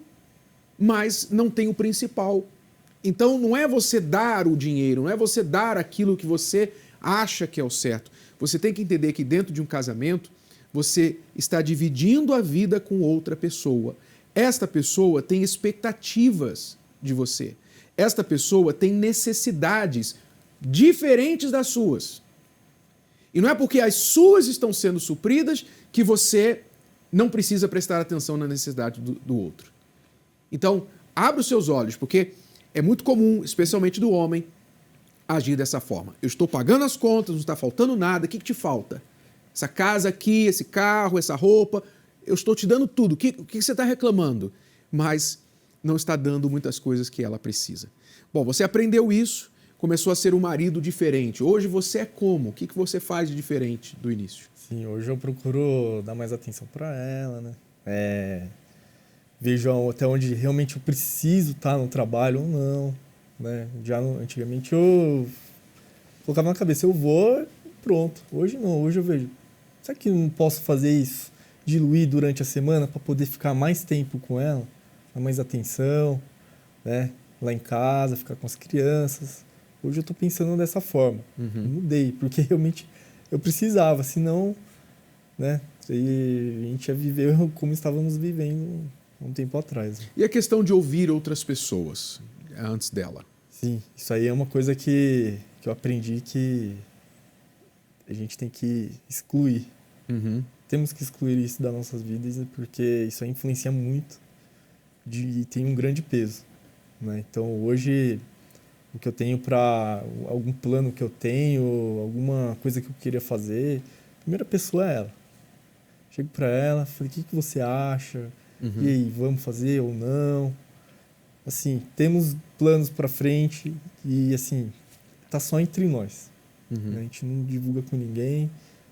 mas não tem o principal. Então não é você dar o dinheiro, não é você dar aquilo que você acha que é o certo. Você tem que entender que dentro de um casamento você está dividindo a vida com outra pessoa. Esta pessoa tem expectativas de você. Esta pessoa tem necessidades diferentes das suas. E não é porque as suas estão sendo supridas que você não precisa prestar atenção na necessidade do outro. Então, abra os seus olhos, porque é muito comum, especialmente do homem, agir dessa forma. Eu estou pagando as contas, não está faltando nada, o que te falta? Essa casa aqui, esse carro, essa roupa, eu estou te dando tudo. O que você está reclamando? Mas não está dando muitas coisas que ela precisa. Bom, você aprendeu isso, começou a ser um marido diferente. Hoje você é como? O que você faz de diferente do início? Sim, hoje eu procuro dar mais atenção para ela, né? Vejo até onde realmente eu preciso estar no trabalho ou não, né? Antigamente eu colocava na cabeça, eu vou, pronto. Hoje não, hoje eu vejo, será que eu não posso fazer isso, diluir durante a semana para poder ficar mais tempo com ela, dar mais atenção, né? Lá em casa, ficar com as crianças. Hoje eu estou pensando dessa forma. Eu mudei, porque realmente eu precisava, senão, né? A gente ia viver como estávamos vivendo um tempo atrás. E a questão de ouvir outras pessoas antes dela? Sim, isso aí é uma coisa que eu aprendi que a gente tem que excluir. Temos que excluir isso das nossas vidas, porque isso aí influencia muito e tem um grande peso. Né? Então, hoje, o que eu tenho para algum plano que eu tenho, alguma coisa que eu queria fazer, a primeira pessoa é ela. Chego para ela, falei, o que você acha? E aí, vamos fazer ou não? Assim, temos planos para frente e, assim, tá só entre nós. Né? A gente não divulga com ninguém.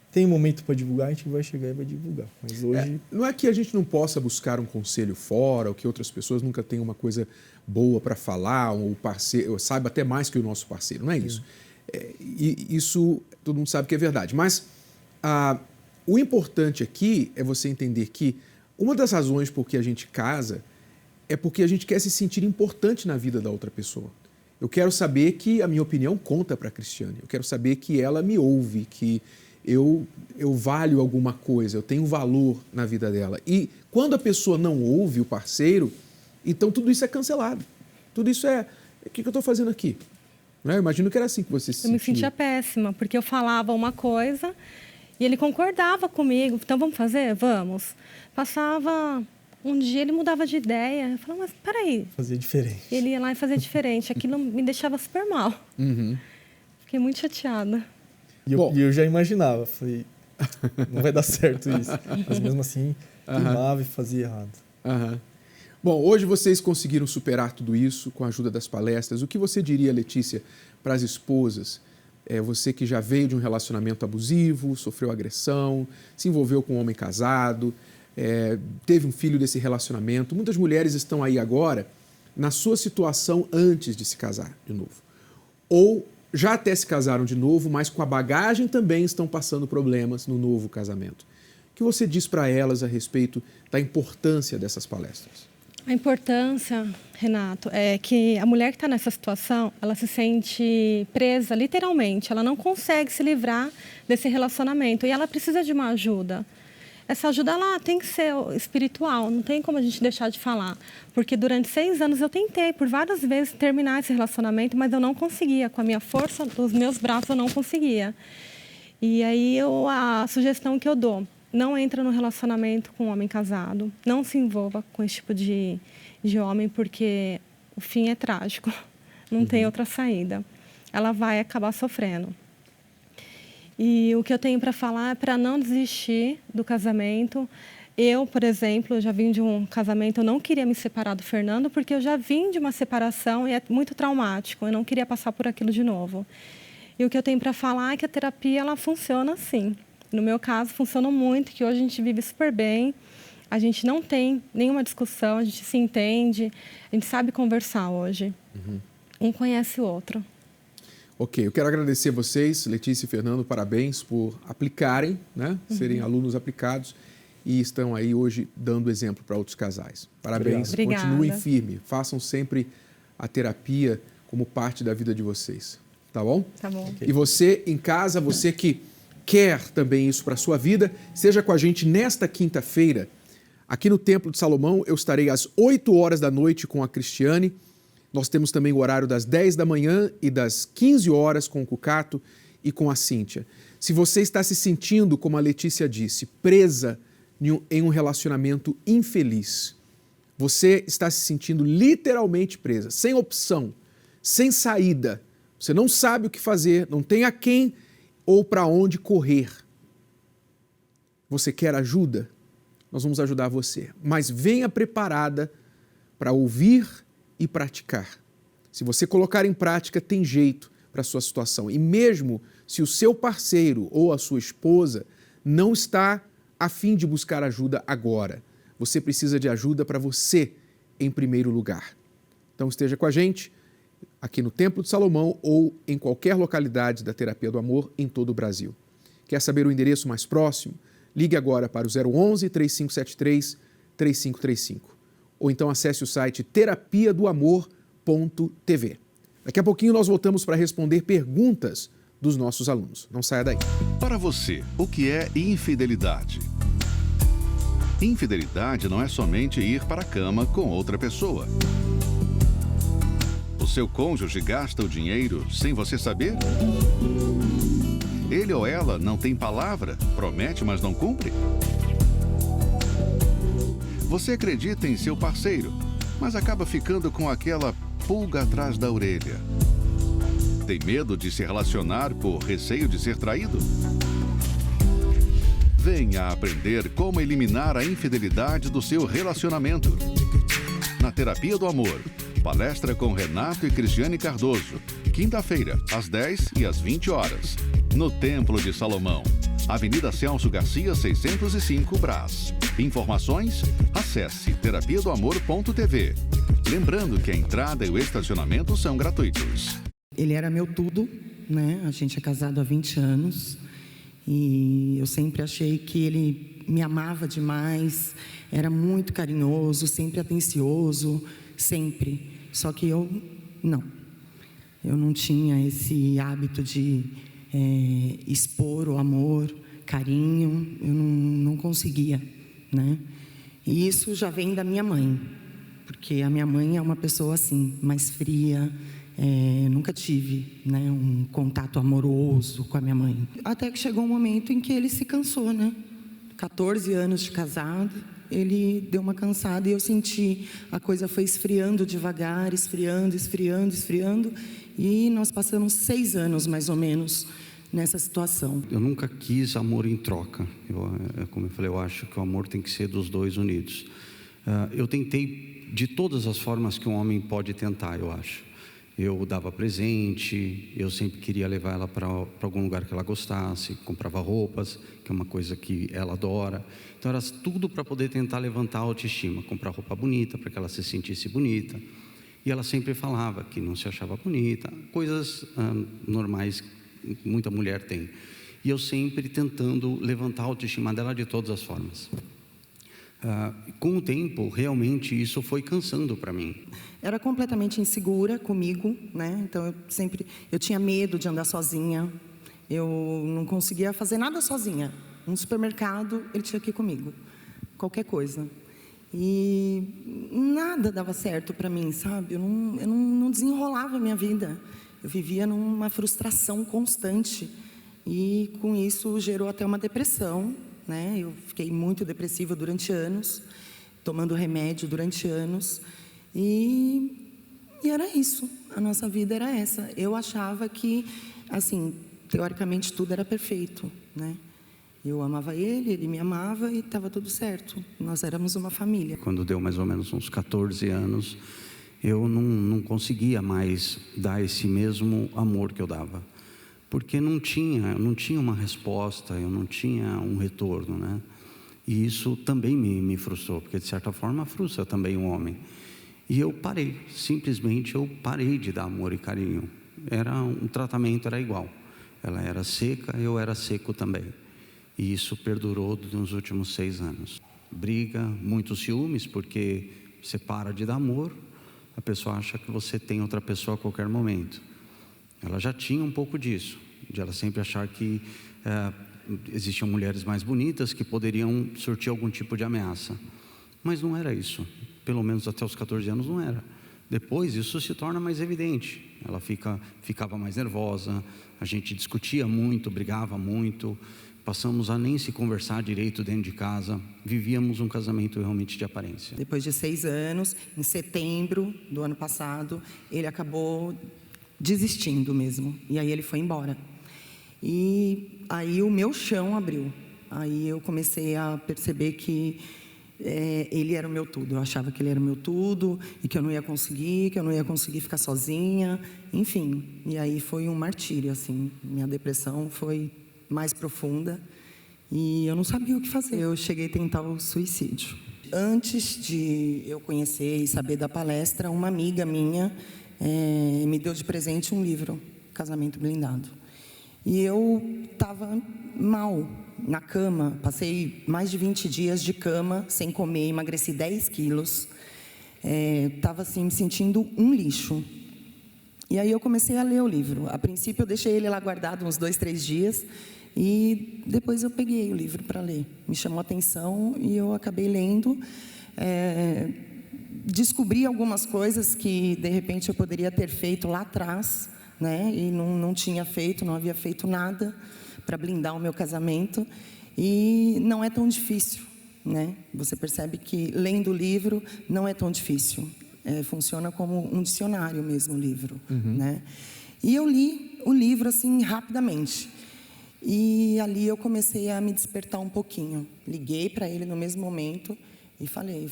Tem um momento para divulgar, a gente vai chegar e vai divulgar. Mas hoje... não é que a gente não possa buscar um conselho fora, ou que outras pessoas nunca tenham uma coisa boa para falar, ou o parceiro saiba até mais que o nosso parceiro, não é isso. Isso todo mundo sabe que é verdade. Mas o importante aqui é você entender que uma das razões por que a gente casa é porque a gente quer se sentir importante na vida da outra pessoa. Eu quero saber que a minha opinião conta para a Cristiane. Eu quero saber que ela me ouve, que eu valho alguma coisa, eu tenho valor na vida dela. E quando a pessoa não ouve o parceiro, então tudo isso é cancelado. Tudo isso o que eu estou fazendo aqui? Né? Eu imagino que era assim que você se sentia. Eu me sentia péssima, porque eu falava uma coisa e ele concordava comigo. Então, vamos fazer? Vamos. Passava um dia, ele mudava de ideia. Eu falava, mas peraí. Fazia diferente. Ele ia lá e fazia diferente. Aquilo me deixava super mal. Fiquei muito chateada. E eu já imaginava, falei, não vai dar certo isso. Mas mesmo assim, queimava e fazia errado. Bom, hoje vocês conseguiram superar tudo isso com a ajuda das palestras. O que você diria, Letícia, para as esposas? Você que já veio de um relacionamento abusivo, sofreu agressão, se envolveu com um homem casado, teve um filho desse relacionamento. Muitas mulheres estão aí agora na sua situação antes de se casar de novo. Ou já até se casaram de novo, mas com a bagagem também estão passando problemas no novo casamento. O que você diz para elas a respeito da importância dessas palestras? A importância, Renato, é que a mulher que está nessa situação, ela se sente presa, literalmente. Ela não consegue se livrar desse relacionamento e ela precisa de uma ajuda. Essa ajuda, ela tem que ser espiritual, não tem como a gente deixar de falar. Porque durante 6 anos eu tentei, por várias vezes, terminar esse relacionamento, mas eu não conseguia. Com a minha força dos meus braços, eu não conseguia. E aí, a sugestão que eu dou: não entra no relacionamento com um homem casado, não se envolva com esse tipo de homem, porque o fim é trágico, não tem outra saída. Ela vai acabar sofrendo. E o que eu tenho para falar é para não desistir do casamento. Eu, por exemplo, já vim de um casamento, eu não queria me separar do Fernando, porque eu já vim de uma separação e é muito traumático, eu não queria passar por aquilo de novo. E o que eu tenho para falar é que a terapia, ela funciona assim. No meu caso, funciona muito, que hoje a gente vive super bem, a gente não tem nenhuma discussão, a gente se entende, a gente sabe conversar hoje. Um conhece o outro. Ok, eu quero agradecer a vocês, Letícia e Fernando, parabéns por aplicarem, né? Serem alunos aplicados e estão aí hoje dando exemplo para outros casais. Parabéns, continuem firme, façam sempre a terapia como parte da vida de vocês, tá bom? Tá bom. Okay. E você em casa, você que quer também isso para a sua vida, esteja com a gente nesta quinta-feira. Aqui no Templo de Salomão, eu estarei às 8 horas da noite com a Cristiane. Nós temos também o horário das 10 da manhã e das 15 horas com o Cucato e com a Cíntia. Se você está se sentindo, como a Letícia disse, presa em um relacionamento infeliz, você está se sentindo literalmente presa, sem opção, sem saída, você não sabe o que fazer, não tem a quem ou para onde correr. Você quer ajuda? Nós vamos ajudar você, mas venha preparada para ouvir e praticar. Se você colocar em prática, tem jeito para a sua situação. E mesmo se o seu parceiro ou a sua esposa não está a fim de buscar ajuda agora, você precisa de ajuda para você em primeiro lugar. Então esteja com a gente aqui no Templo de Salomão ou em qualquer localidade da Terapia do Amor em todo o Brasil. Quer saber o endereço mais próximo? Ligue agora para o 011-3573-3535. Ou então acesse o site terapiadoamor.tv. Daqui a pouquinho nós voltamos para responder perguntas dos nossos alunos. Não saia daí. Para você, o que é infidelidade? Infidelidade não é somente ir para a cama com outra pessoa. O seu cônjuge gasta o dinheiro sem você saber? Ele ou ela não tem palavra, promete, mas não cumpre? Você acredita em seu parceiro, mas acaba ficando com aquela pulga atrás da orelha. Tem medo de se relacionar por receio de ser traído? Venha aprender como eliminar a infidelidade do seu relacionamento. Na Terapia do Amor, palestra com Renato e Cristiane Cardoso, quinta-feira, às 10 e às 20 horas, no Templo de Salomão, Avenida Celso Garcia, 605, Brás. Informações? Acesse terapiadoamor.tv. Lembrando que a entrada e o estacionamento são gratuitos. Ele era meu tudo, né? A gente é casado há 20 anos e eu sempre achei que ele me amava demais, era muito carinhoso, sempre atencioso, sempre. Só que eu não tinha esse hábito de expor o amor, carinho, eu não conseguia, né? E isso já vem da minha mãe, porque a minha mãe é uma pessoa assim, mais fria, nunca tive, né, um contato amoroso com a minha mãe. Até que chegou um momento em que ele se cansou, né? 14 anos de casado, ele deu uma cansada e eu senti, a coisa foi esfriando devagar, esfriando, e nós passamos 6 anos, mais ou menos, nessa situação. Eu nunca quis amor em troca. Como eu falei, eu acho que o amor tem que ser dos dois unidos. Eu tentei de todas as formas que um homem pode tentar, eu acho. Eu dava presente, eu sempre queria levar ela para algum lugar que ela gostasse, comprava roupas, que é uma coisa que ela adora. Então era tudo para poder tentar levantar a autoestima, comprar roupa bonita para que ela se sentisse bonita. E ela sempre falava que não se achava bonita, coisas normais que muita mulher tem. E eu sempre tentando levantar a autoestima dela de todas as formas. Com o tempo, realmente, isso foi cansando para mim. Era completamente insegura comigo, né? Então, eu tinha medo de andar sozinha. Eu não conseguia fazer nada sozinha. No supermercado, ele tinha que ir comigo. Qualquer coisa. E nada dava certo para mim, sabe? Eu não desenrolava a minha vida. Eu vivia numa frustração constante. E, com isso, gerou até uma depressão, né? Eu fiquei muito depressiva durante anos, tomando remédio durante anos. E era isso. A nossa vida era essa. Eu achava que, assim, teoricamente, tudo era perfeito, né? Eu amava ele, ele me amava e estava tudo certo. Nós éramos uma família. Quando deu mais ou menos uns 14 anos, eu não conseguia mais dar esse mesmo amor que eu dava. Porque eu não tinha uma resposta, eu não tinha um retorno, né? E isso também me frustrou, porque de certa forma frustra também um homem. E eu parei, simplesmente eu parei de dar amor e carinho. O tratamento era igual. Ela era seca, eu era seco também. E isso perdurou nos últimos 6 anos. Briga, muitos ciúmes, porque você para de dar amor, a pessoa acha que você tem outra pessoa a qualquer momento. Ela já tinha um pouco disso, de ela sempre achar que existiam mulheres mais bonitas que poderiam surtir algum tipo de ameaça. Mas não era isso, pelo menos até os 14 anos não era. Depois isso se torna mais evidente, ela ficava mais nervosa, a gente discutia muito, brigava muito, passamos a nem se conversar direito dentro de casa, vivíamos um casamento realmente de aparência. Depois de 6 anos, em setembro do ano passado, ele acabou desistindo mesmo, e aí ele foi embora. E aí o meu chão abriu, aí eu comecei a perceber que ele era o meu tudo. Eu achava que ele era o meu tudo e que eu não ia conseguir ficar sozinha, enfim. E aí foi um martírio, assim. Minha depressão foi mais profunda e eu não sabia o que fazer. Eu cheguei a tentar o suicídio. Antes de eu conhecer e saber da palestra, uma amiga minha me deu de presente um livro, Casamento Blindado. E eu estava mal, na cama, passei mais de 20 dias de cama, sem comer, emagreci 10 quilos. Estava assim, me sentindo um lixo. E aí eu comecei a ler o livro. A princípio eu deixei ele lá guardado uns 2, 3 dias, e depois eu peguei o livro para ler. Me chamou a atenção e eu acabei lendo. Descobri algumas coisas que, de repente, eu poderia ter feito lá atrás, né? E não tinha feito, não havia feito nada para blindar o meu casamento. E não é tão difícil, né? Você percebe que, lendo o livro, não é tão difícil. Funciona como um dicionário mesmo, o livro, né? E eu li o livro, assim, rapidamente. E ali eu comecei a me despertar um pouquinho. Liguei para ele no mesmo momento e falei,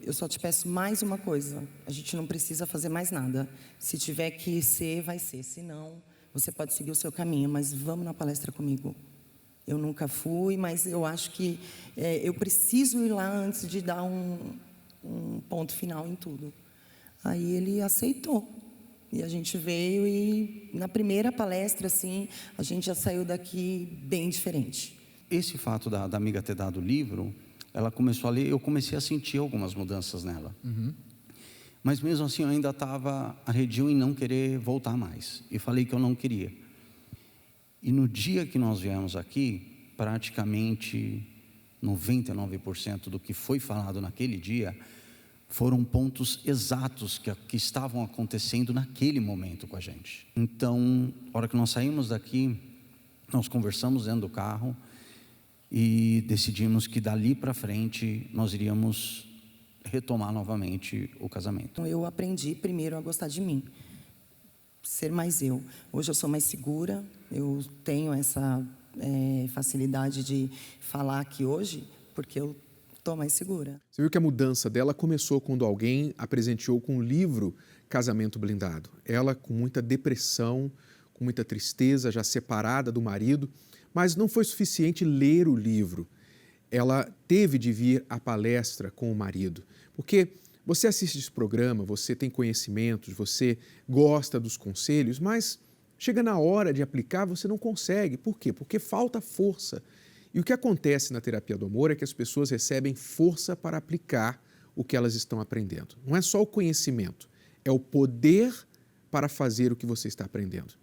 eu só te peço mais uma coisa, a gente não precisa fazer mais nada. Se tiver que ser, vai ser. Se não, você pode seguir o seu caminho, mas vamos na palestra comigo. Eu nunca fui, mas eu acho que eu preciso ir lá antes de dar um ponto final em tudo. Aí ele aceitou. E a gente veio e, na primeira palestra, assim, a gente já saiu daqui bem diferente. Esse fato da amiga ter dado o livro, ela começou a ler, eu comecei a sentir algumas mudanças nela. Mas mesmo assim eu ainda estava arredio em não querer voltar mais. E falei que eu não queria. E no dia que nós viemos aqui, praticamente 99% do que foi falado naquele dia foram pontos exatos que estavam acontecendo naquele momento com a gente. Então, na hora que nós saímos daqui, nós conversamos dentro do carro e decidimos que dali para frente nós iríamos retomar novamente o casamento. Eu aprendi primeiro a gostar de mim, ser mais eu. Hoje eu sou mais segura, eu tenho essa facilidade de falar aqui hoje, porque eu estou mais segura. Você viu que a mudança dela começou quando alguém a presenteou com o livro Casamento Blindado. Ela com muita depressão, com muita tristeza, já separada do marido, mas não foi suficiente ler o livro. Ela teve de vir à palestra com o marido, porque você assiste esse programa, você tem conhecimentos, você gosta dos conselhos, mas chega na hora de aplicar, você não consegue. Por quê? Porque falta força. E o que acontece na terapia do amor é que as pessoas recebem força para aplicar o que elas estão aprendendo. Não é só o conhecimento, é o poder para fazer o que você está aprendendo.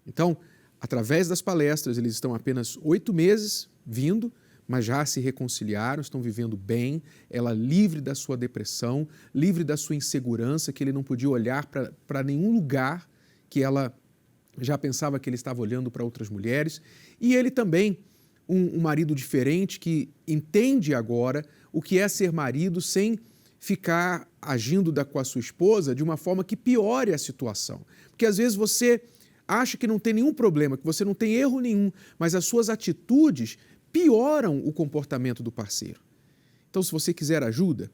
Então, através das palestras, eles estão apenas 8 meses vindo, mas já se reconciliaram, estão vivendo bem, ela livre da sua depressão, livre da sua insegurança, que ele não podia olhar para nenhum lugar, que ela já pensava que ele estava olhando para outras mulheres. E ele também, um marido diferente, que entende agora o que é ser marido sem ficar agindo com a sua esposa de uma forma que piore a situação. Porque às vezes você acha que não tem nenhum problema, que você não tem erro nenhum, mas as suas atitudes pioram o comportamento do parceiro. Então, se você quiser ajuda,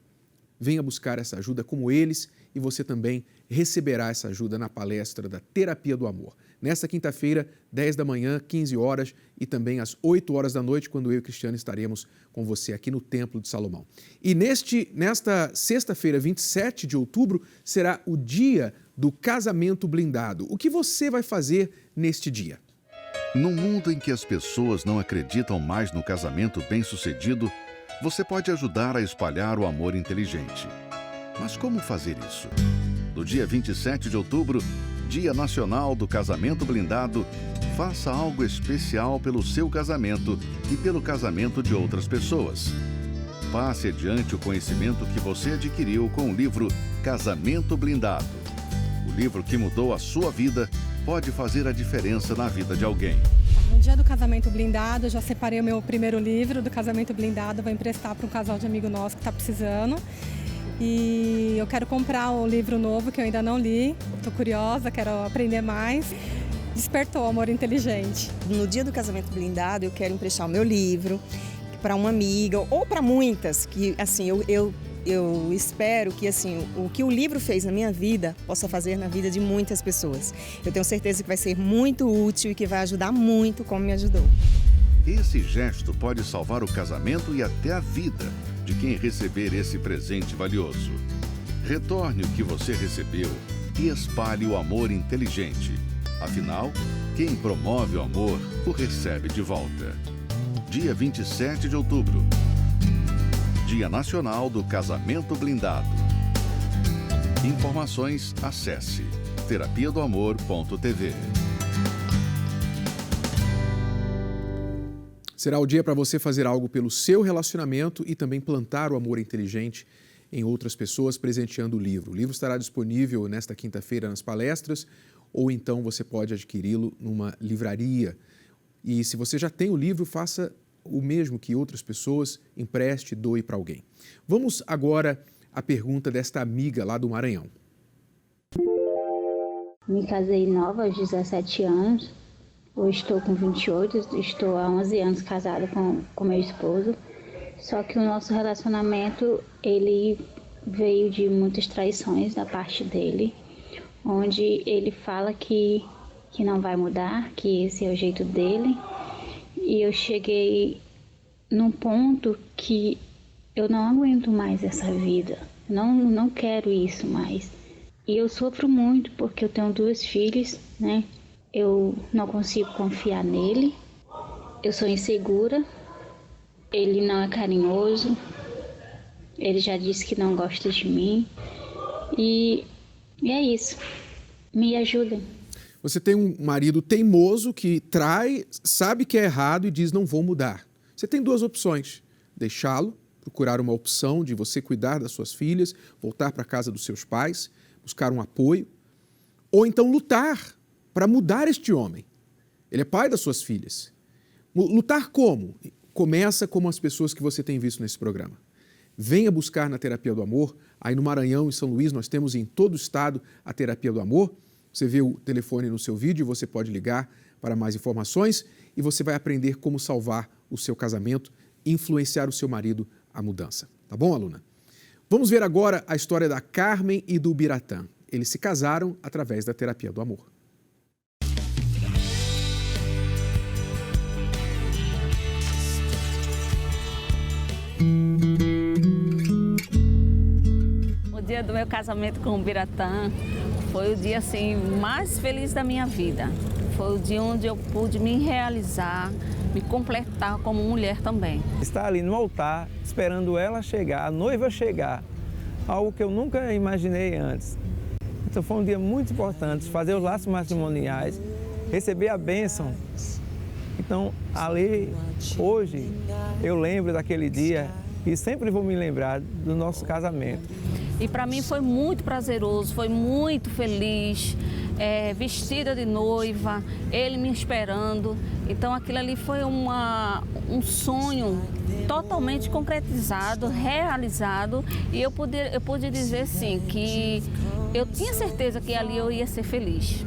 venha buscar essa ajuda como eles e você também receberá essa ajuda na palestra da Terapia do Amor. Nesta quinta-feira, 10 da manhã, 15 horas e também às 8 horas da noite, quando eu e Cristiane estaremos com você aqui no Templo de Salomão. E nesta sexta-feira, 27 de outubro, será o dia do casamento blindado. O que você vai fazer neste dia? Num mundo em que as pessoas não acreditam mais no casamento bem-sucedido, você pode ajudar a espalhar o amor inteligente. Mas como fazer isso? No dia 27 de outubro, Dia Nacional do Casamento Blindado, faça algo especial pelo seu casamento e pelo casamento de outras pessoas. Passe adiante o conhecimento que você adquiriu com o livro Casamento Blindado. O livro que mudou a sua vida pode fazer a diferença na vida de alguém. No dia do casamento blindado, eu já separei o meu primeiro livro do casamento blindado, vou emprestar para um casal de amigo nosso que está precisando. E eu quero comprar o livro novo que eu ainda não li, estou curiosa, quero aprender mais. Despertou o amor inteligente. No dia do casamento blindado, eu quero emprestar o meu livro para uma amiga ou para muitas, que assim, eu espero que assim, o que o livro fez na minha vida possa fazer na vida de muitas pessoas. Eu tenho certeza que vai ser muito útil e que vai ajudar muito como me ajudou. Esse gesto pode salvar o casamento e até a vida de quem receber esse presente valioso. Retorne o que você recebeu e espalhe o amor inteligente. Afinal, quem promove o amor o recebe de volta. Dia 27 de outubro. Dia Nacional do Casamento Blindado. Informações, acesse terapiadoamor.tv. Será o dia para você fazer algo pelo seu relacionamento e também plantar o amor inteligente em outras pessoas, presenteando o livro. O livro estará disponível nesta quinta-feira nas palestras ou então você pode adquiri-lo numa livraria. E se você já tem o livro, faça o mesmo que outras pessoas, empreste, doe para alguém. Vamos agora à pergunta desta amiga lá do Maranhão. Me casei nova, aos 17 anos. Hoje estou com 28, estou há 11 anos casada com meu esposo. Só que o nosso relacionamento, ele veio de muitas traições da parte dele, onde ele fala que não vai mudar, que esse é o jeito dele. E eu cheguei num ponto que eu não aguento mais essa vida, não quero isso mais. E eu sofro muito porque eu tenho 2 filhos, né? Eu não consigo confiar nele, eu sou insegura, ele não é carinhoso, ele já disse que não gosta de mim e é isso, me ajudem. Você tem um marido teimoso que trai, sabe que é errado e diz não vou mudar. Você tem 2 opções, deixá-lo, procurar uma opção de você cuidar das suas filhas, voltar para a casa dos seus pais, buscar um apoio, ou então lutar para mudar este homem. Ele é pai das suas filhas. Lutar como? Começa como as pessoas que você tem visto nesse programa. Venha buscar na Terapia do Amor. Aí no Maranhão e São Luís nós temos em todo o estado a Terapia do Amor. Você vê o telefone no seu vídeo, você pode ligar para mais informações e você vai aprender como salvar o seu casamento e influenciar o seu marido à mudança. Tá bom, aluna? Vamos ver agora a história da Carmen e do Biratã. Eles se casaram através da Terapia do Amor. O dia do meu casamento com o Biratã foi o dia assim mais feliz da minha vida. Foi o dia onde eu pude me realizar, me completar como mulher também. Estar ali no altar, esperando ela chegar, a noiva chegar, algo que eu nunca imaginei antes. Então foi um dia muito importante, fazer os laços matrimoniais, receber a bênção. Então ali, hoje, eu lembro daquele dia e sempre vou me lembrar do nosso casamento. E para mim foi muito prazeroso, foi muito feliz, vestida de noiva, ele me esperando. Então aquilo ali foi um sonho totalmente concretizado, realizado, e eu pude dizer sim que eu tinha certeza que ali eu ia ser feliz.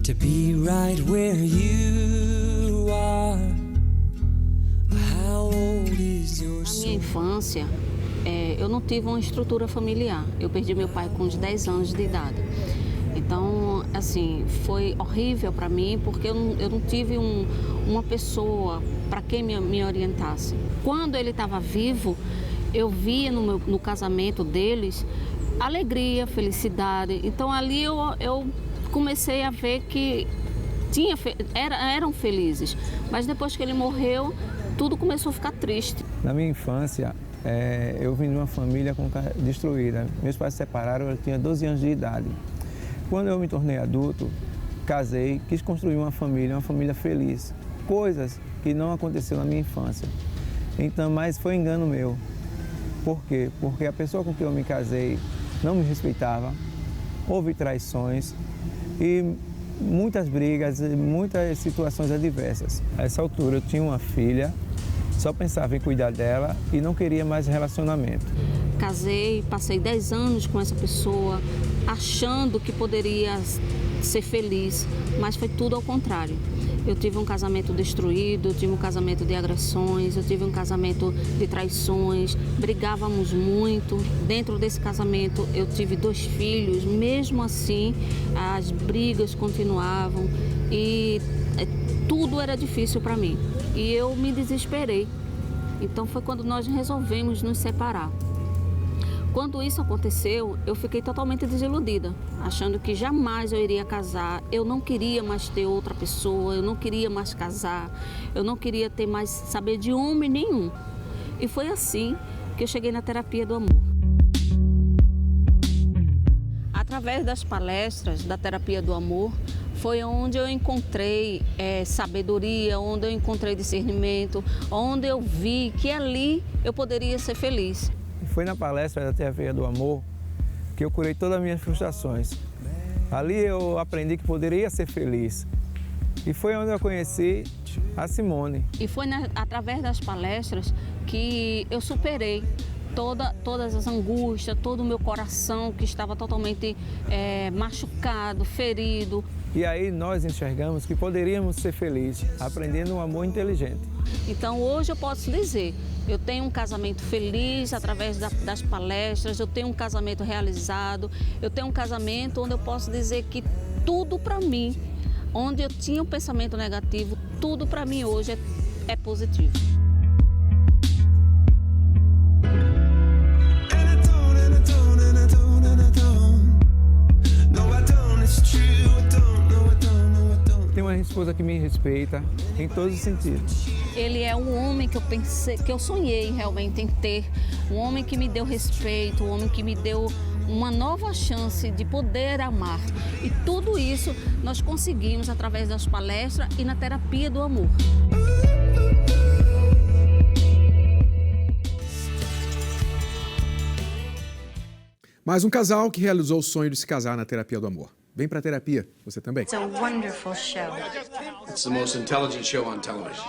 To be right where you are. How old is your Na minha infância, eu não tive uma estrutura familiar. Eu perdi meu pai com uns 10 anos de idade. Então, assim, foi horrível para mim porque eu não tive uma pessoa para quem me orientasse. Quando ele estava vivo, eu via no casamento deles alegria, felicidade. Então, ali eu comecei a ver que eram felizes. Mas depois que ele morreu, tudo começou a ficar triste. Na minha infância, eu vim de uma família destruída. Meus pais se separaram, eu tinha 12 anos de idade. Quando eu me tornei adulto, casei, quis construir uma família feliz. Coisas que não aconteceram na minha infância. Então, mas foi engano meu. Por quê? Porque a pessoa com quem eu me casei não me respeitava, houve traições e muitas brigas, muitas situações adversas. A essa altura eu tinha uma filha, só pensava em cuidar dela e não queria mais relacionamento. Casei, passei 10 anos com essa pessoa, achando que poderia ser feliz, mas foi tudo ao contrário. Eu tive um casamento destruído, eu tive um casamento de agressões, eu tive um casamento de traições, brigávamos muito. Dentro desse casamento eu tive 2 filhos, mesmo assim as brigas continuavam e tudo era difícil para mim. E eu me desesperei. Então foi quando nós resolvemos nos separar. Quando isso aconteceu, eu fiquei totalmente desiludida, achando que jamais eu iria casar, eu não queria mais ter outra pessoa, eu não queria mais casar, eu não queria ter mais saber de homem nenhum. E foi assim que eu cheguei na terapia do amor. Através das palestras da terapia do amor, foi onde eu encontrei sabedoria, onde eu encontrei discernimento, onde eu vi que ali eu poderia ser feliz. Foi na palestra da terapia do amor que eu curei todas as minhas frustrações. Ali eu aprendi que poderia ser feliz. E foi onde eu conheci a Simone. E foi através das palestras que eu superei todas as angústias, todo o meu coração que estava totalmente machucado, ferido. E aí nós enxergamos que poderíamos ser felizes, aprendendo um amor inteligente. Então hoje eu posso dizer, eu tenho um casamento feliz através das palestras, eu tenho um casamento realizado, eu tenho um casamento onde eu posso dizer que tudo para mim, onde eu tinha um pensamento negativo, tudo para mim hoje é positivo. Tenho uma esposa que me respeita em todos os sentidos. Ele é um homem que eu pensei, que eu sonhei realmente em ter, um homem que me deu respeito, um homem que me deu uma nova chance de poder amar. E tudo isso nós conseguimos através das palestras e na terapia do amor. Mais um casal que realizou o sonho de se casar na terapia do amor. Vem pra terapia, você também. It's a wonderful show. It's the most intelligent show on television.